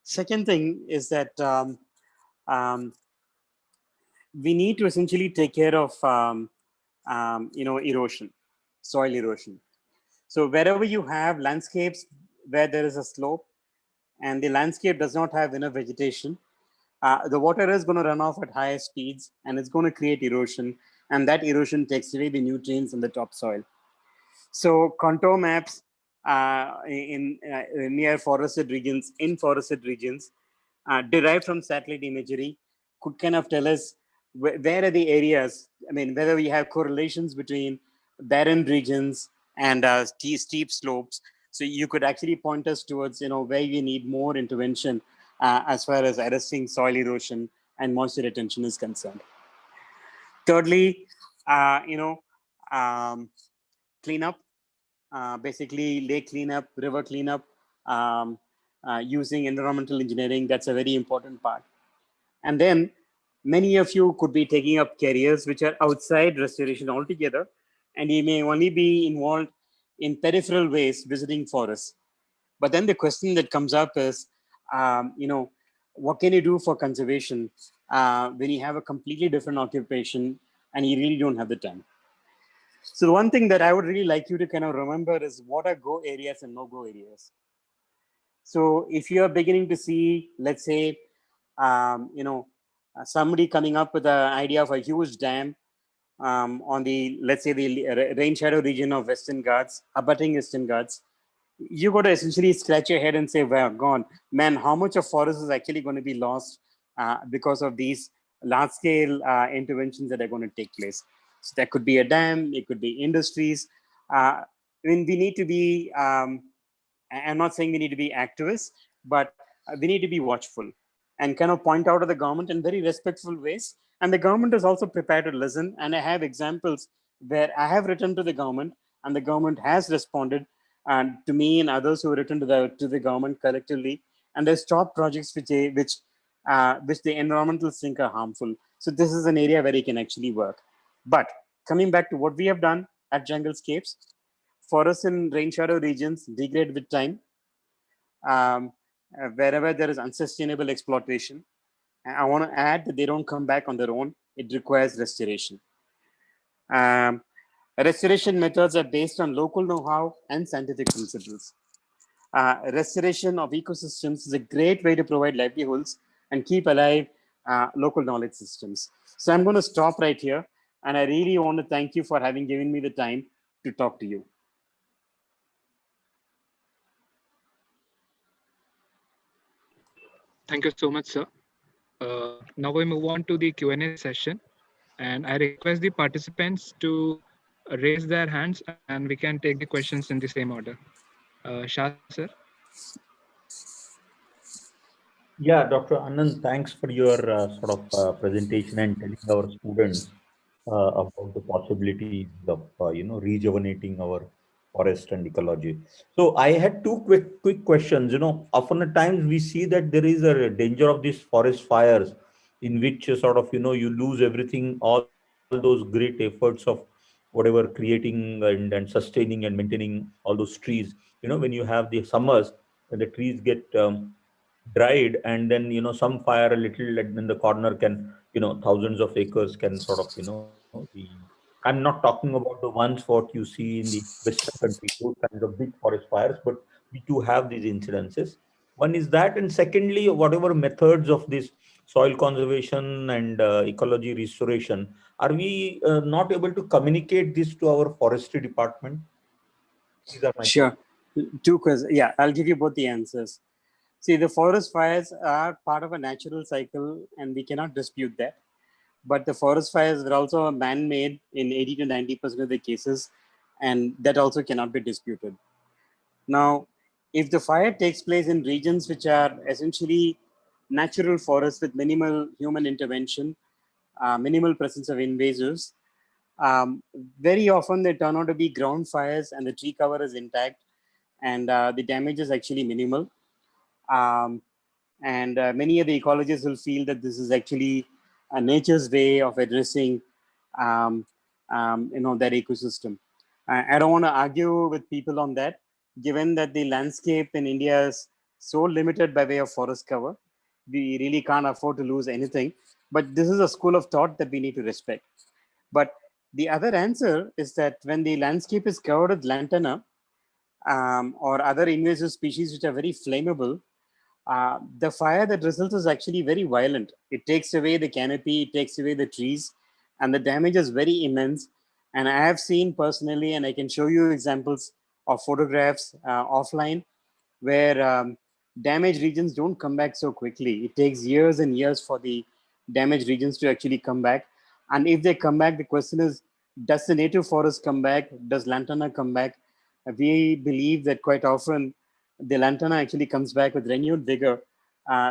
Second thing is that we need to essentially take care of erosion, soil erosion. So wherever you have landscapes where there is a slope and the landscape does not have enough vegetation, the water is going to run off at higher speeds and it's going to create erosion, and that erosion takes away the nutrients in the topsoil. So contour maps near forested regions, derived from satellite imagery, could kind of tell us where are the areas, whether we have correlations between barren regions and steep slopes. So you could actually point us towards, where we need more intervention as far as arresting soil erosion and moisture retention is concerned. Thirdly, cleanup, basically lake cleanup, river cleanup, using environmental engineering. That's a very important part. And then many of you could be taking up careers which are outside restoration altogether, and you may only be involved in peripheral ways, visiting forests. But then the question that comes up is, what can you do for conservation when you have a completely different occupation and you really don't have the time? So the one thing that I would really like you to kind of remember is what are go areas and no-go areas. So if you are beginning to see, let's say, somebody coming up with an idea of a huge dam on the, let's say, the rain shadow region of Western Ghats, abutting Western Ghats, you got to essentially scratch your head and say, well, gone, man, how much of forest is actually going to be lost because of these large-scale interventions that are going to take place? So that could be a dam, it could be industries. We need to be, I'm not saying we need to be activists, but we need to be watchful and kind of point out to the government in very respectful ways. And the government is also prepared to listen. And I have examples where I have written to the government and the government has responded to me and others who have written to the government collectively. and they stop projects which the environmentalists think are harmful. So this is an area where he can actually work. But coming back to what we have done at Junglescapes, forests in rain shadow regions degrade with time. Wherever there is unsustainable exploitation, I want to add that they don't come back on their own. It requires restoration. Restoration methods are based on local know-how and scientific principles. Restoration of ecosystems is a great way to provide livelihoods and keep alive local knowledge systems. So I'm going to stop right here. And I really want to thank you for having given me the time to talk to you. Thank you so much, sir. Now we move on to the Q&A session, and I request the participants to raise their hands and we can take the questions in the same order. Shah, sir. Yeah, Dr. Anand, thanks for your presentation and telling our students about the possibilities of rejuvenating our forest and ecology. So I had two quick questions. Often at times we see that there is a danger of these forest fires, in which you lose everything, all those great efforts of whatever creating and sustaining and maintaining all those trees. When you have the summers, when the trees get dried, and then some fire a little in the corner can, thousands of acres can be. I'm not talking about the ones what you see in the western country, those kinds of big forest fires, but we do have these incidences. One is that, and secondly, whatever methods of this soil conservation and ecology restoration, are we not able to communicate this to our forestry department? These are my Sure. Two questions. Yeah, I'll give you both the answers. See, the forest fires are part of a natural cycle, and we cannot dispute that. But the forest fires are also man-made in 80 to 90% of the cases, and that also cannot be disputed. Now, if the fire takes place in regions which are essentially natural forests with minimal human intervention, minimal presence of invasives, very often they turn out to be ground fires and the tree cover is intact, and the damage is actually minimal. Many of the ecologists will feel that this is actually nature's way of addressing their ecosystem. I don't want to argue with people on that, given that the landscape in India is so limited by way of forest cover. We really can't afford to lose anything. But this is a school of thought that we need to respect. But the other answer is that when the landscape is covered with lantana or other invasive species which are very flammable, the fire that results is actually very violent. It takes away the canopy, it takes away the trees, and the damage is very immense. And I have seen personally, and I can show you examples of photographs offline, where damaged regions don't come back so quickly. It takes years and years for the damaged regions to actually come back. And if they come back, the question is, does the native forest come back? Does lantana come back? We believe that quite often the lantana actually comes back with renewed vigor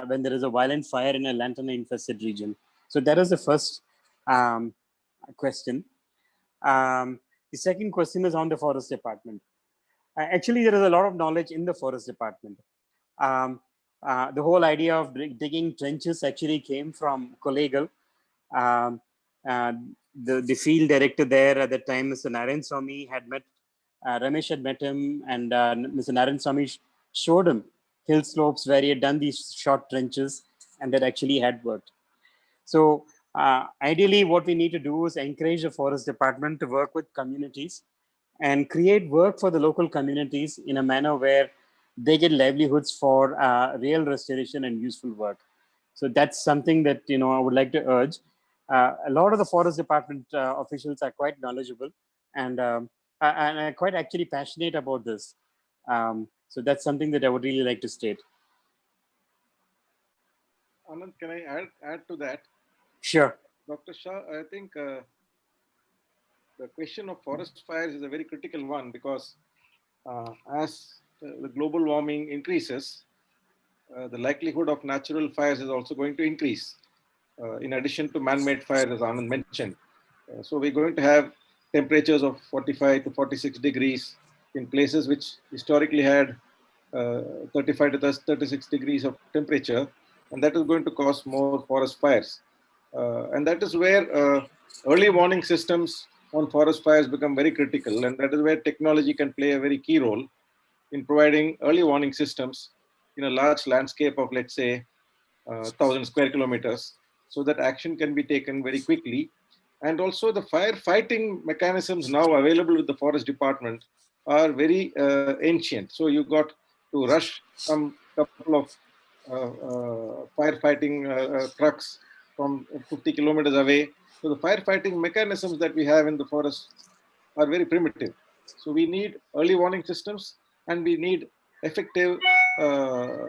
when there is a violent fire in a lantana infested region. So that is the first question. The second question is on the forest department. Actually, there is a lot of knowledge in the forest department. The whole idea of digging trenches actually came from Kollegal. The field director there at the time, Mr. Narayan Swamy, had met Ramesh had met him, and Mr. Narayan Swamy showed him hill slopes where he had done these short trenches and that actually had worked. So ideally, what we need to do is encourage the forest department to work with communities and create work for the local communities in a manner where they get livelihoods for real restoration and useful work. So that's something that I would like to urge. A lot of the forest department officials are quite knowledgeable and are quite actually passionate about this. So that's something that I would really like to state. Anand, can I add to that? Sure. Dr. Shah, I think the question of forest fires is a very critical one because as the global warming increases, the likelihood of natural fires is also going to increase, in addition to man-made fires, as Anand mentioned. So we're going to have temperatures of 45 to 46 degrees in places which historically had 35 to 36 degrees of temperature, and that is going to cause more forest fires. And that is where early warning systems on forest fires become very critical, and that is where technology can play a very key role in providing early warning systems in a large landscape of, let's say, 1,000 square kilometers, so that action can be taken very quickly. And also the firefighting mechanisms now available with the forest department are very ancient. So you got to rush some couple of firefighting trucks from 50 kilometers away. So the firefighting mechanisms that we have in the forest are very primitive. So we need early warning systems, and we need effective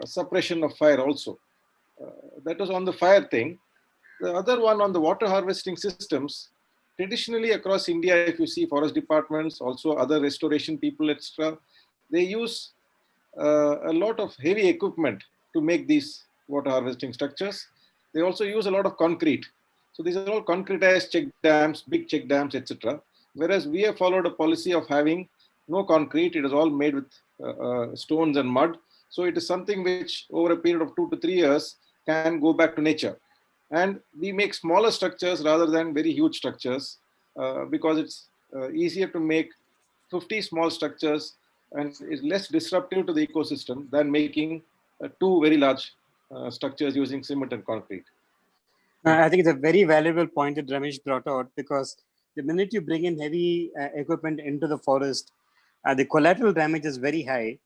suppression of fire also. That was on the fire thing. The other one on the water harvesting systems, traditionally across India, if you see forest departments, also other restoration people, etc., they use a lot of heavy equipment to make these water harvesting structures. They also use a lot of concrete. So these are all concretized check dams, big check dams, etc. Whereas we have followed a policy of having no concrete. It is all made with stones and mud. So it is something which over a period of 2 to 3 years can go back to nature. And we make smaller structures rather than very huge structures because it's easier to make 50 small structures and is less disruptive to the ecosystem than making 2 very large structures using cement and concrete. I think it's a very valuable point that Ramesh brought out, because the minute you bring in heavy equipment into the forest, the collateral damage is very high.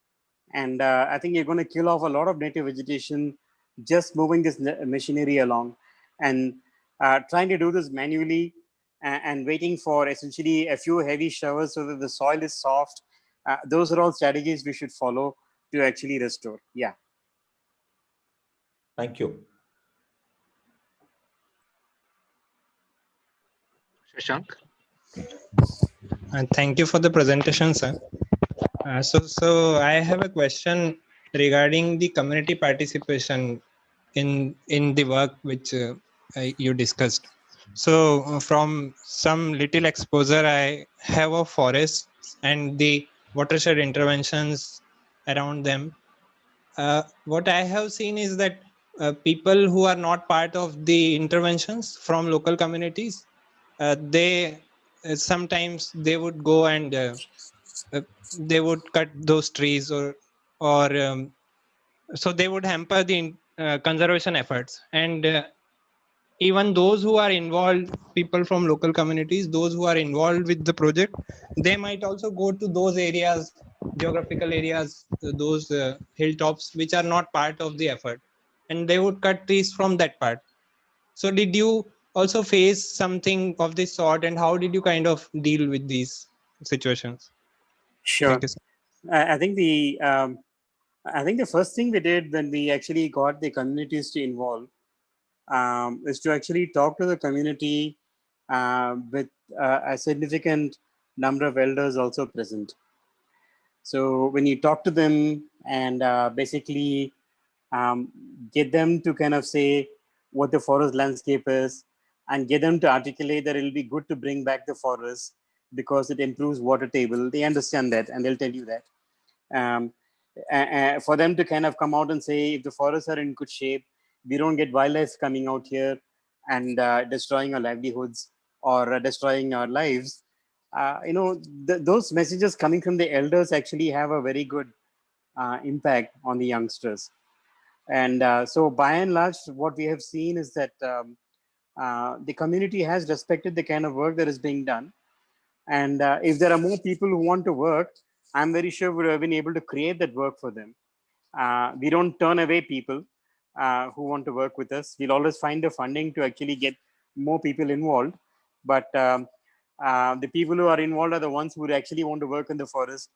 And I think you're going to kill off a lot of native vegetation just moving this machinery along. And trying to do this manually and waiting for essentially a few heavy showers so that the soil is soft, those are all strategies we should follow to actually restore. Yeah. Thank you. Shashank. And thank you for the presentation, sir. So I have a question regarding the community participation in the work which you discussed. So from some little exposure I have of forests and the watershed interventions around them. What I have seen is that people who are not part of the interventions from local communities, they sometimes they would go and they would cut those trees or so they would hamper the conservation efforts. And even those who are involved, people from local communities, those who are involved with the project, they might also go to those areas, geographical areas, those hilltops which are not part of the effort, and they would cut trees from that part. So did you also face something of this sort, and how did you kind of deal with these situations? Sure. Thank you, sir. I think the first thing we did when we actually got the communities to involve is to actually talk to the community with a significant number of elders also present. So when you talk to them and basically get them to kind of say what the forest landscape is, and get them to articulate that it'll be good to bring back the forest because it improves water table, they understand that and they'll tell you that. For them to kind of come out and say, if the forests are in good shape, we don't get wildlife coming out here and destroying our livelihoods or destroying our lives. Those messages coming from the elders actually have a very good impact on the youngsters. And so by and large, what we have seen is that the community has respected the kind of work that is being done. And if there are more people who want to work, I'm very sure we have been able to create that work for them. We don't turn away people who want to work with us. We'll always find the funding to actually get more people involved. But the people who are involved are the ones who actually want to work in the forest.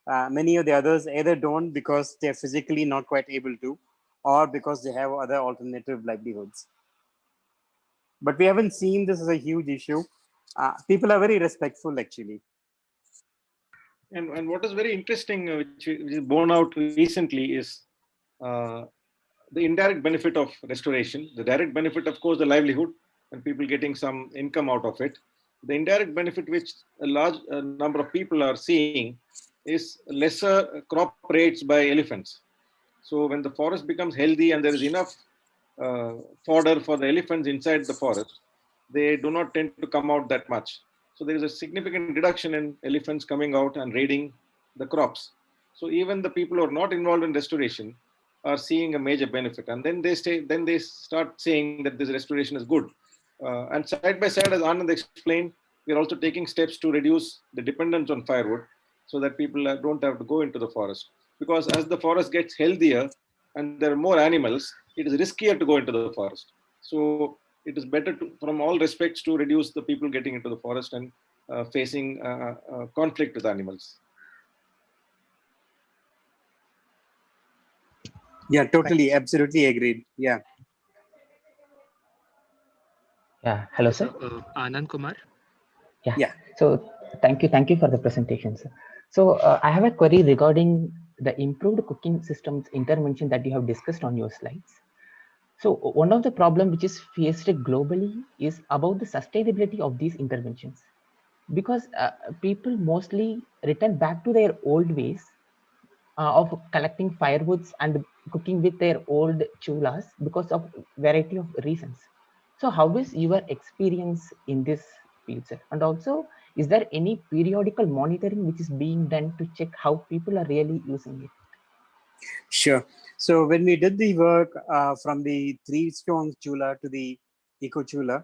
Many of the others either don't because they're physically not quite able to, or because they have other alternative livelihoods. But we haven't seen this as a huge issue. People are very respectful, actually. And what is very interesting, which is borne out recently, is the indirect benefit of restoration. The direct benefit, of course, the livelihood and people getting some income out of it. The indirect benefit, which a large number of people are seeing, is lesser crop rates by elephants. So when the forest becomes healthy and there is enough fodder for the elephants inside the forest, they do not tend to come out that much. So there is a significant reduction in elephants coming out and raiding the crops. So even the people who are not involved in restoration are seeing a major benefit, and then they start saying that this restoration is good. And side by side, as Anand explained, we are also taking steps to reduce the dependence on firewood, so that people don't have to go into the forest. Because as the forest gets healthier and there are more animals, it is riskier to go into the forest. So it is better to, from all respects, to reduce the people getting into the forest and facing conflict with animals. Yeah, totally, absolutely agreed. Yeah. Yeah, hello, sir. Anand Kumar. Yeah. So thank you for the presentation, sir. So I have a query regarding the improved cooking systems intervention that you have discussed on your slides. So one of the problems which is faced globally is about the sustainability of these interventions, because people mostly return back to their old ways of collecting firewoods and cooking with their old chulas because of variety of reasons. So how is your experience in this field, sir? And also, is there any periodical monitoring which is being done to check how people are really using it? Sure. So when we did the work from the 3-stone chula to the eco chula,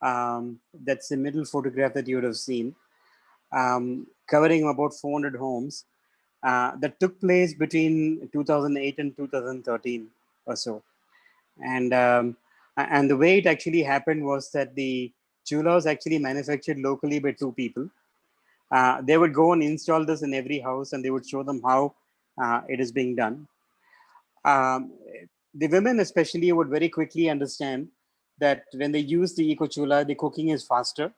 that's the middle photograph that you would have seen, covering about 400 homes, that took place between 2008 and 2013 or so. And the way it actually happened was that the chula was actually manufactured locally by 2 people. They would go and install this in every house, and they would show them how it is being done. The women especially would very quickly understand that when they use the eco chula, the cooking is faster,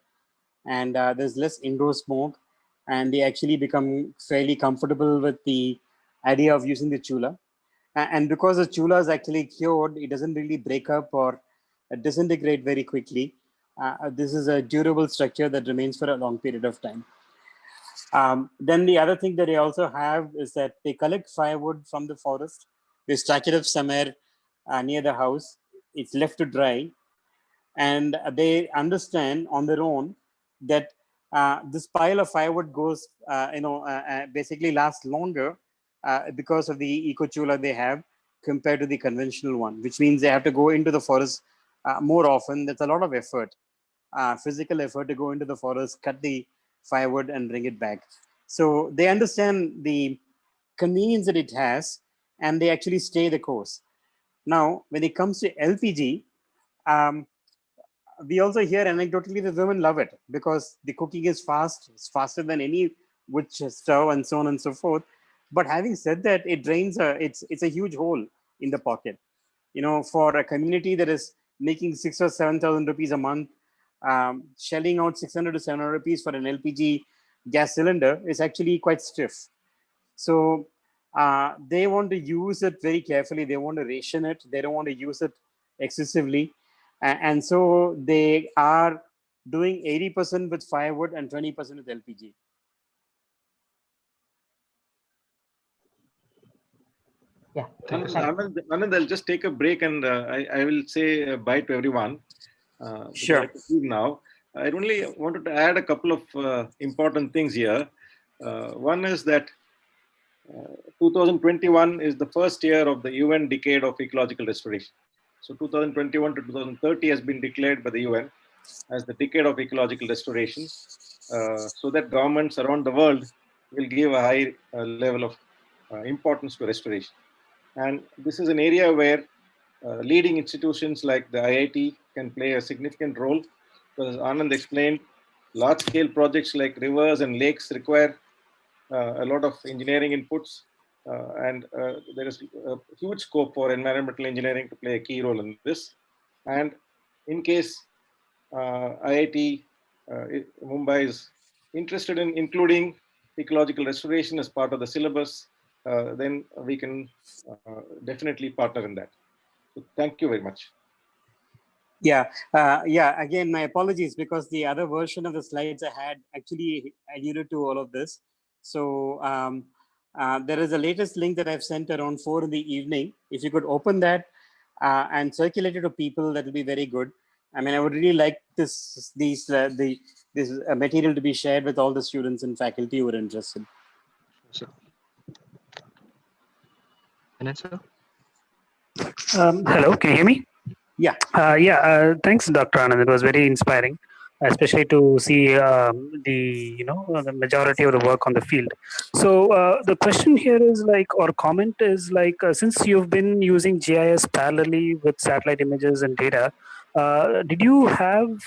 and there's less indoor smoke, and they actually become fairly comfortable with the idea of using the chula. And because the chula is actually cured, it doesn't really break up or disintegrate very quickly. This is a durable structure that remains for a long period of time. Then the other thing that they also have is that they collect firewood from the forest. They stack it up somewhere near the house. It's left to dry, and they understand on their own that this pile of firewood goes, basically lasts longer because of the eco chula they have compared to the conventional one, which means they have to go into the forest more often. That's a lot of effort, physical effort, to go into the forest, cut the firewood and bring it back. So they understand the convenience that it has, and they actually stay the course. Now, when it comes to LPG, we also hear anecdotally that women love it because the cooking is fast. It's faster than any wood stove and so on and so forth. But having said that, it drains it's a huge hole in the pocket. You know, for a community that is making 6,000 or 7,000 rupees a month, shelling out 600 to 700 rupees for an LPG gas cylinder is actually quite stiff. So they want to use it very carefully. They want to ration it. They don't want to use it excessively. And so they are doing 80% with firewood and 20% with LPG. Yeah. Anand, I'll just take a break, and I will say bye to everyone. Sure. Now, I only wanted to add a couple of important things here. One is that 2021 is the first year of the UN Decade of Ecological Restoration. So 2021 to 2030 has been declared by the UN as the Decade of Ecological Restoration, so that governments around the world will give a high level of importance to restoration. And this is an area where leading institutions like the IIT can play a significant role, because as Anand explained, large-scale projects like rivers and lakes require a lot of engineering inputs, and there is a huge scope for environmental engineering to play a key role in this. And in case IIT Mumbai is interested in including ecological restoration as part of the syllabus, then we can definitely partner in that. So thank you very much. Yeah, again, my apologies, because the other version of the slides I had actually alluded to all of this. So there is a latest link that I've sent around 4 in the evening. If you could open that and circulate it to people, that will be very good. I mean, I would really like this material to be shared with all the students and faculty who are interested. Sure. Anand, sir? Hello, can you hear me? Yeah. Thanks, Dr. Anand. It was very inspiring, especially to see the majority of the work on the field. So the question here is like, or comment is like, since you've been using GIS parallelly with satellite images and data, did you have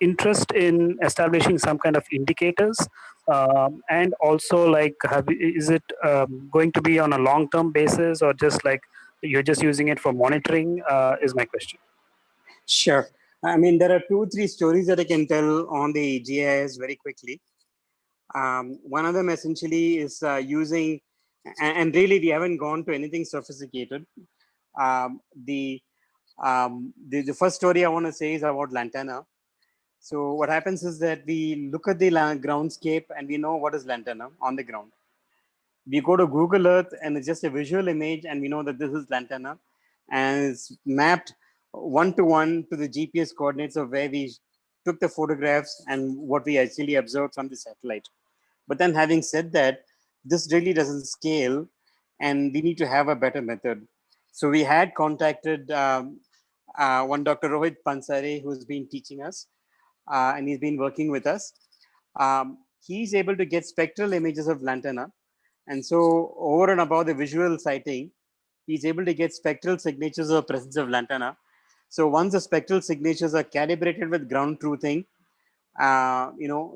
interest in establishing some kind of indicators? And also, like, is it going to be on a long-term basis, or just like you're just using it for monitoring? Is my question. Sure. I mean, there are 2-3 stories that I can tell on the GIS very quickly. One of them essentially is using, and really we haven't gone to anything sophisticated. The first story I want to say is about Lantana. So what happens is that we look at the groundscape and we know what is Lantana on the ground. We go to Google Earth and it's just a visual image and we know that this is Lantana, and it's mapped one-to-one to the GPS coordinates of where we took the photographs and what we actually observed from the satellite. But then having said that, this really doesn't scale and we need to have a better method. So we had contacted one Dr. Rohit Pansare, who's been teaching us and he's been working with us. He's able to get spectral images of Lantana. And so over and above the visual sighting, he's able to get spectral signatures of presence of Lantana. So once the spectral signatures are calibrated with ground truthing,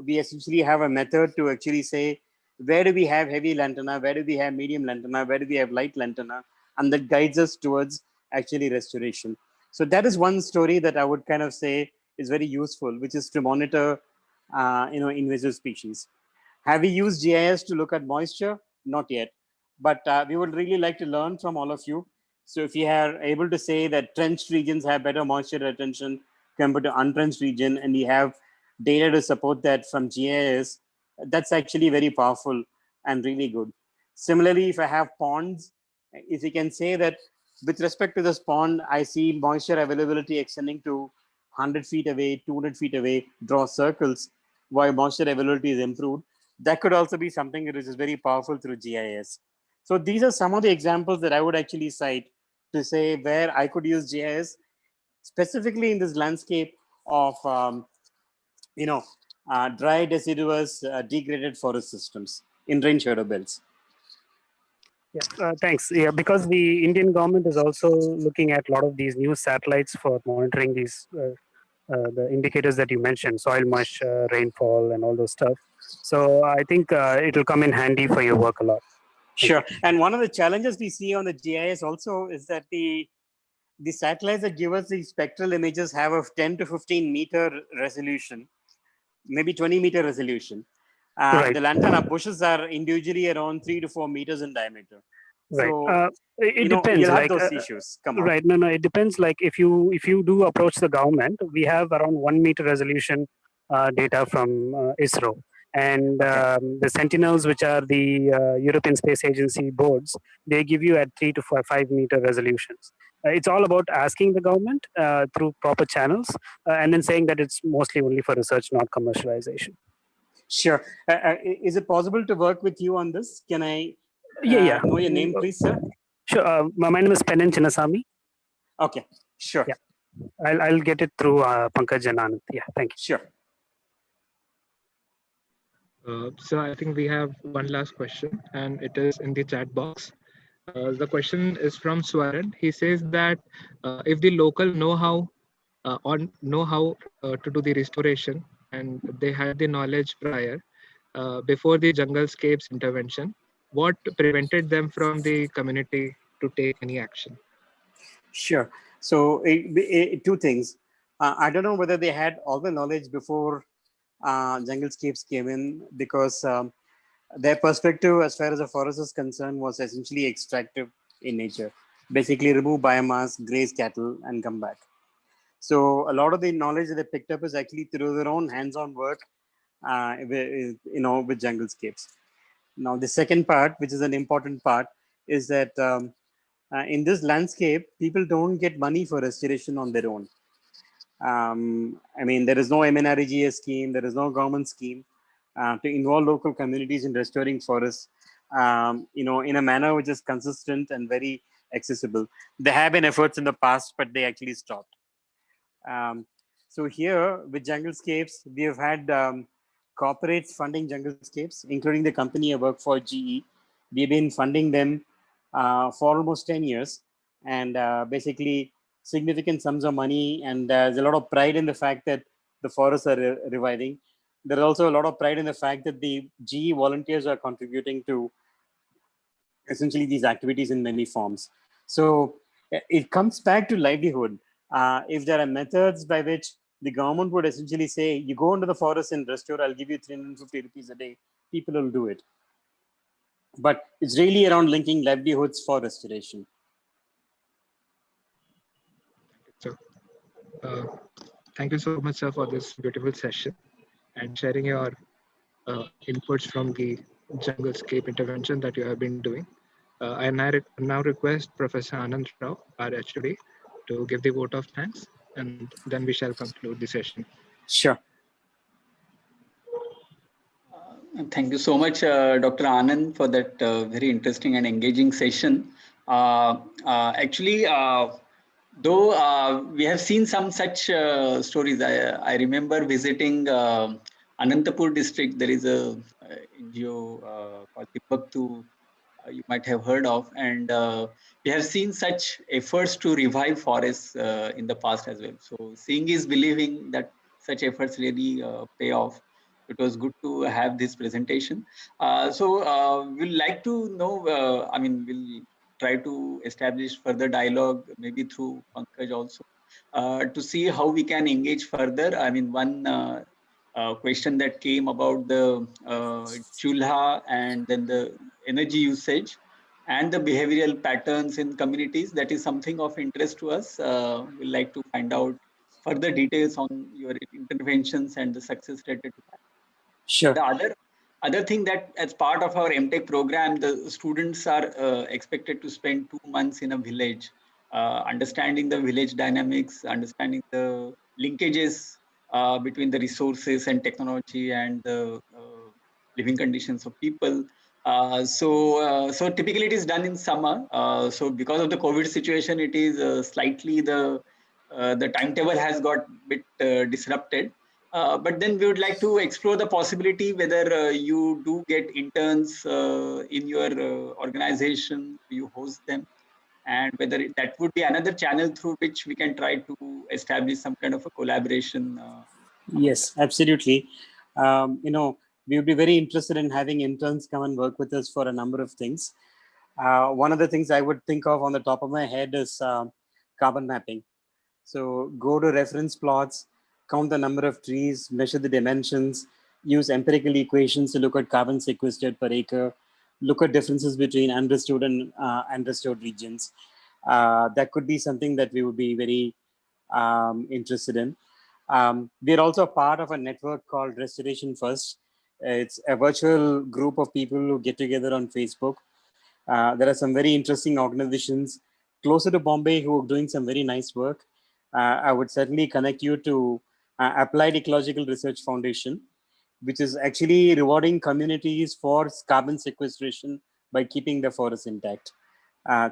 we essentially have a method to actually say, where do we have heavy Lantana? Where do we have medium Lantana? Where do we have light Lantana? And that guides us towards actually restoration. So that is one story that I would kind of say is very useful, which is to monitor, invasive species. Have we used GIS to look at moisture? Not yet, but we would really like to learn from all of you. So if you are able to say that trenched regions have better moisture retention compared to untrenched region, and we have data to support that from GIS, that's actually very powerful and really good. Similarly, if I have ponds, if you can say that with respect to this pond, I see moisture availability extending to 100 feet away, 200 feet away, draw circles while moisture availability is improved. That could also be something that is very powerful through GIS. So these are some of the examples that I would actually cite to say where I could use GIS specifically in this landscape of, dry, deciduous, degraded forest systems in rain shadow belts. Yeah, thanks. Yeah, because the Indian government is also looking at a lot of these new satellites for monitoring these the indicators that you mentioned, soil moisture, rainfall, and all those stuff. So I think it will come in handy for your work a lot. Sure. And one of the challenges we see on the GIS also is that the satellites that give us the spectral images have a 10 to 15 meter resolution, maybe 20 meter resolution. Right. The lantana bushes are individually around 3 to 4 meters in diameter. Right. So it depends. you'll have like those issues. Come on. Right. No. It depends. Like if you do approach the government, we have around 1 meter resolution data from ISRO, and the Sentinels, which are the European Space Agency boards, they give you at 3 to 5 meter resolutions. It's all about asking the government through proper channels, and then saying that it's mostly only for research, not commercialization. Sure. Is it possible to work with you on this? Can I yeah. know your name, please, sir? Sure. My name is Penan Chinnasamy. Okay. Sure. Yeah. I'll get it through Pankaj and Anand. Yeah. Thank you. Sure. So I think we have one last question, and it is in the chat box. The question is from Swaran. He says that if the local know how to do the restoration, and they had the knowledge prior, before the Junglescapes intervention, what prevented them from the community to take any action? Sure. So two things. I don't know whether they had all the knowledge before Junglescapes came in, because their perspective as far as the forest is concerned was essentially extractive in nature. Basically remove biomass, graze cattle, and come back. So a lot of the knowledge that they picked up is actually through their own hands-on work with Junglescapes. Now, the second part, which is an important part, is that in this landscape, people don't get money for restoration on their own. I mean, there is no MNREGA scheme, there is no government scheme to involve local communities in restoring forests, in a manner which is consistent and very accessible. There have been efforts in the past, but they actually stopped. So here with Junglescapes, we have had corporates funding Junglescapes, including the company I work for, GE. We've been funding them for almost 10 years, and basically significant sums of money. And there's a lot of pride in the fact that the forests are reviving. There's also a lot of pride in the fact that the GE volunteers are contributing to essentially these activities in many forms. So it comes back to livelihood. If there are methods by which the government would essentially say, you go into the forest and restore, I'll give you 350 rupees a day, people will do it. But it's really around linking livelihoods for restoration. So, thank you so much, sir, for this beautiful session and sharing your inputs from the Junglescape intervention that you have been doing. I now request Professor Anand Rao, our HOD, to give the vote of thanks, and then we shall conclude the session. Sure. Thank you so much, Dr. Anand, for that very interesting and engaging session. Actually, though we have seen some such stories, I remember visiting Anantapur district. There is a NGO called Timbuktu, you might have heard of, and we have seen such efforts to revive forests in the past as well. So seeing is believing that such efforts really pay off. It was good to have this presentation. So we'll like to know, I mean, we'll try to establish further dialogue, maybe through Pankaj also, to see how we can engage further. I mean, one question that came about the chulha and then the energy usage and the behavioral patterns in communities. That is something of interest to us. We'd like to find out further details on your interventions and the success related to that. Sure. The other thing that as part of our MTech program, the students are expected to spend 2 months in a village, understanding the village dynamics, understanding the linkages between the resources and technology and the living conditions of people. So typically it is done in summer. So because of the COVID situation, it is slightly the timetable has got a bit disrupted. But then we would like to explore the possibility whether you do get interns in your organization, you host them, and whether that would be another channel through which we can try to establish some kind of a collaboration. Yes, absolutely. We would be very interested in having interns come and work with us for a number of things. One of the things I would think of on the top of my head is carbon mapping. So go to reference plots, count the number of trees, measure the dimensions, use empirical equations to look at carbon sequestered per acre, look at differences between unrestored and restored regions. That could be something that we would be very interested in. We're also part of a network called Restoration First. It's a virtual group of people who get together on Facebook. There are some very interesting organizations closer to Bombay who are doing some very nice work. I would certainly connect you to Applied Ecological Research Foundation, which is actually rewarding communities for carbon sequestration by keeping the forest intact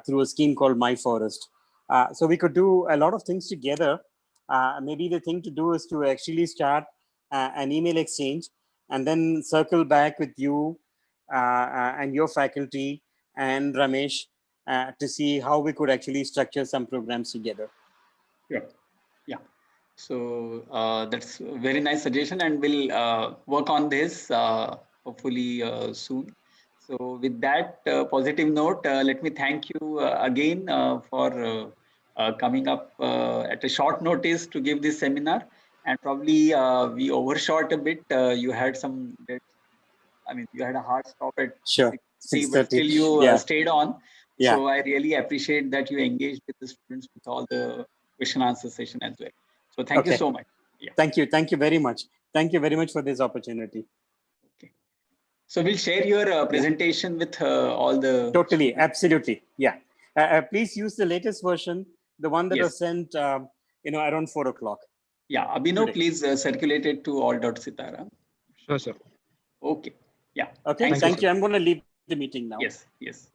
through a scheme called My Forest. So we could do a lot of things together. Maybe the thing to do is to actually start an email exchange and then circle back with you and your faculty and Ramesh to see how we could actually structure some programs together. Yeah. So that's a very nice suggestion, and we'll work on this hopefully soon. So with that positive note, let me thank you again for coming up at a short notice to give this seminar. And probably we overshot a bit. You had some, you had a hard stop at 6:30, but still you stayed on. Yeah. So I really appreciate that you engaged with the students with all the question answer session as well. So thank you so much. Yeah. Thank you. Thank you very much. Thank you very much for this opportunity. Okay. So we'll share your presentation with all the. Totally, absolutely, yeah. Please use the latest version, the one that was sent, around 4 o'clock. Yeah, Abhinav, please circulate it to all Sitara. Sure, sir. Okay. Yeah. Okay. Thank you. I'm going to leave the meeting now. Yes. Yes.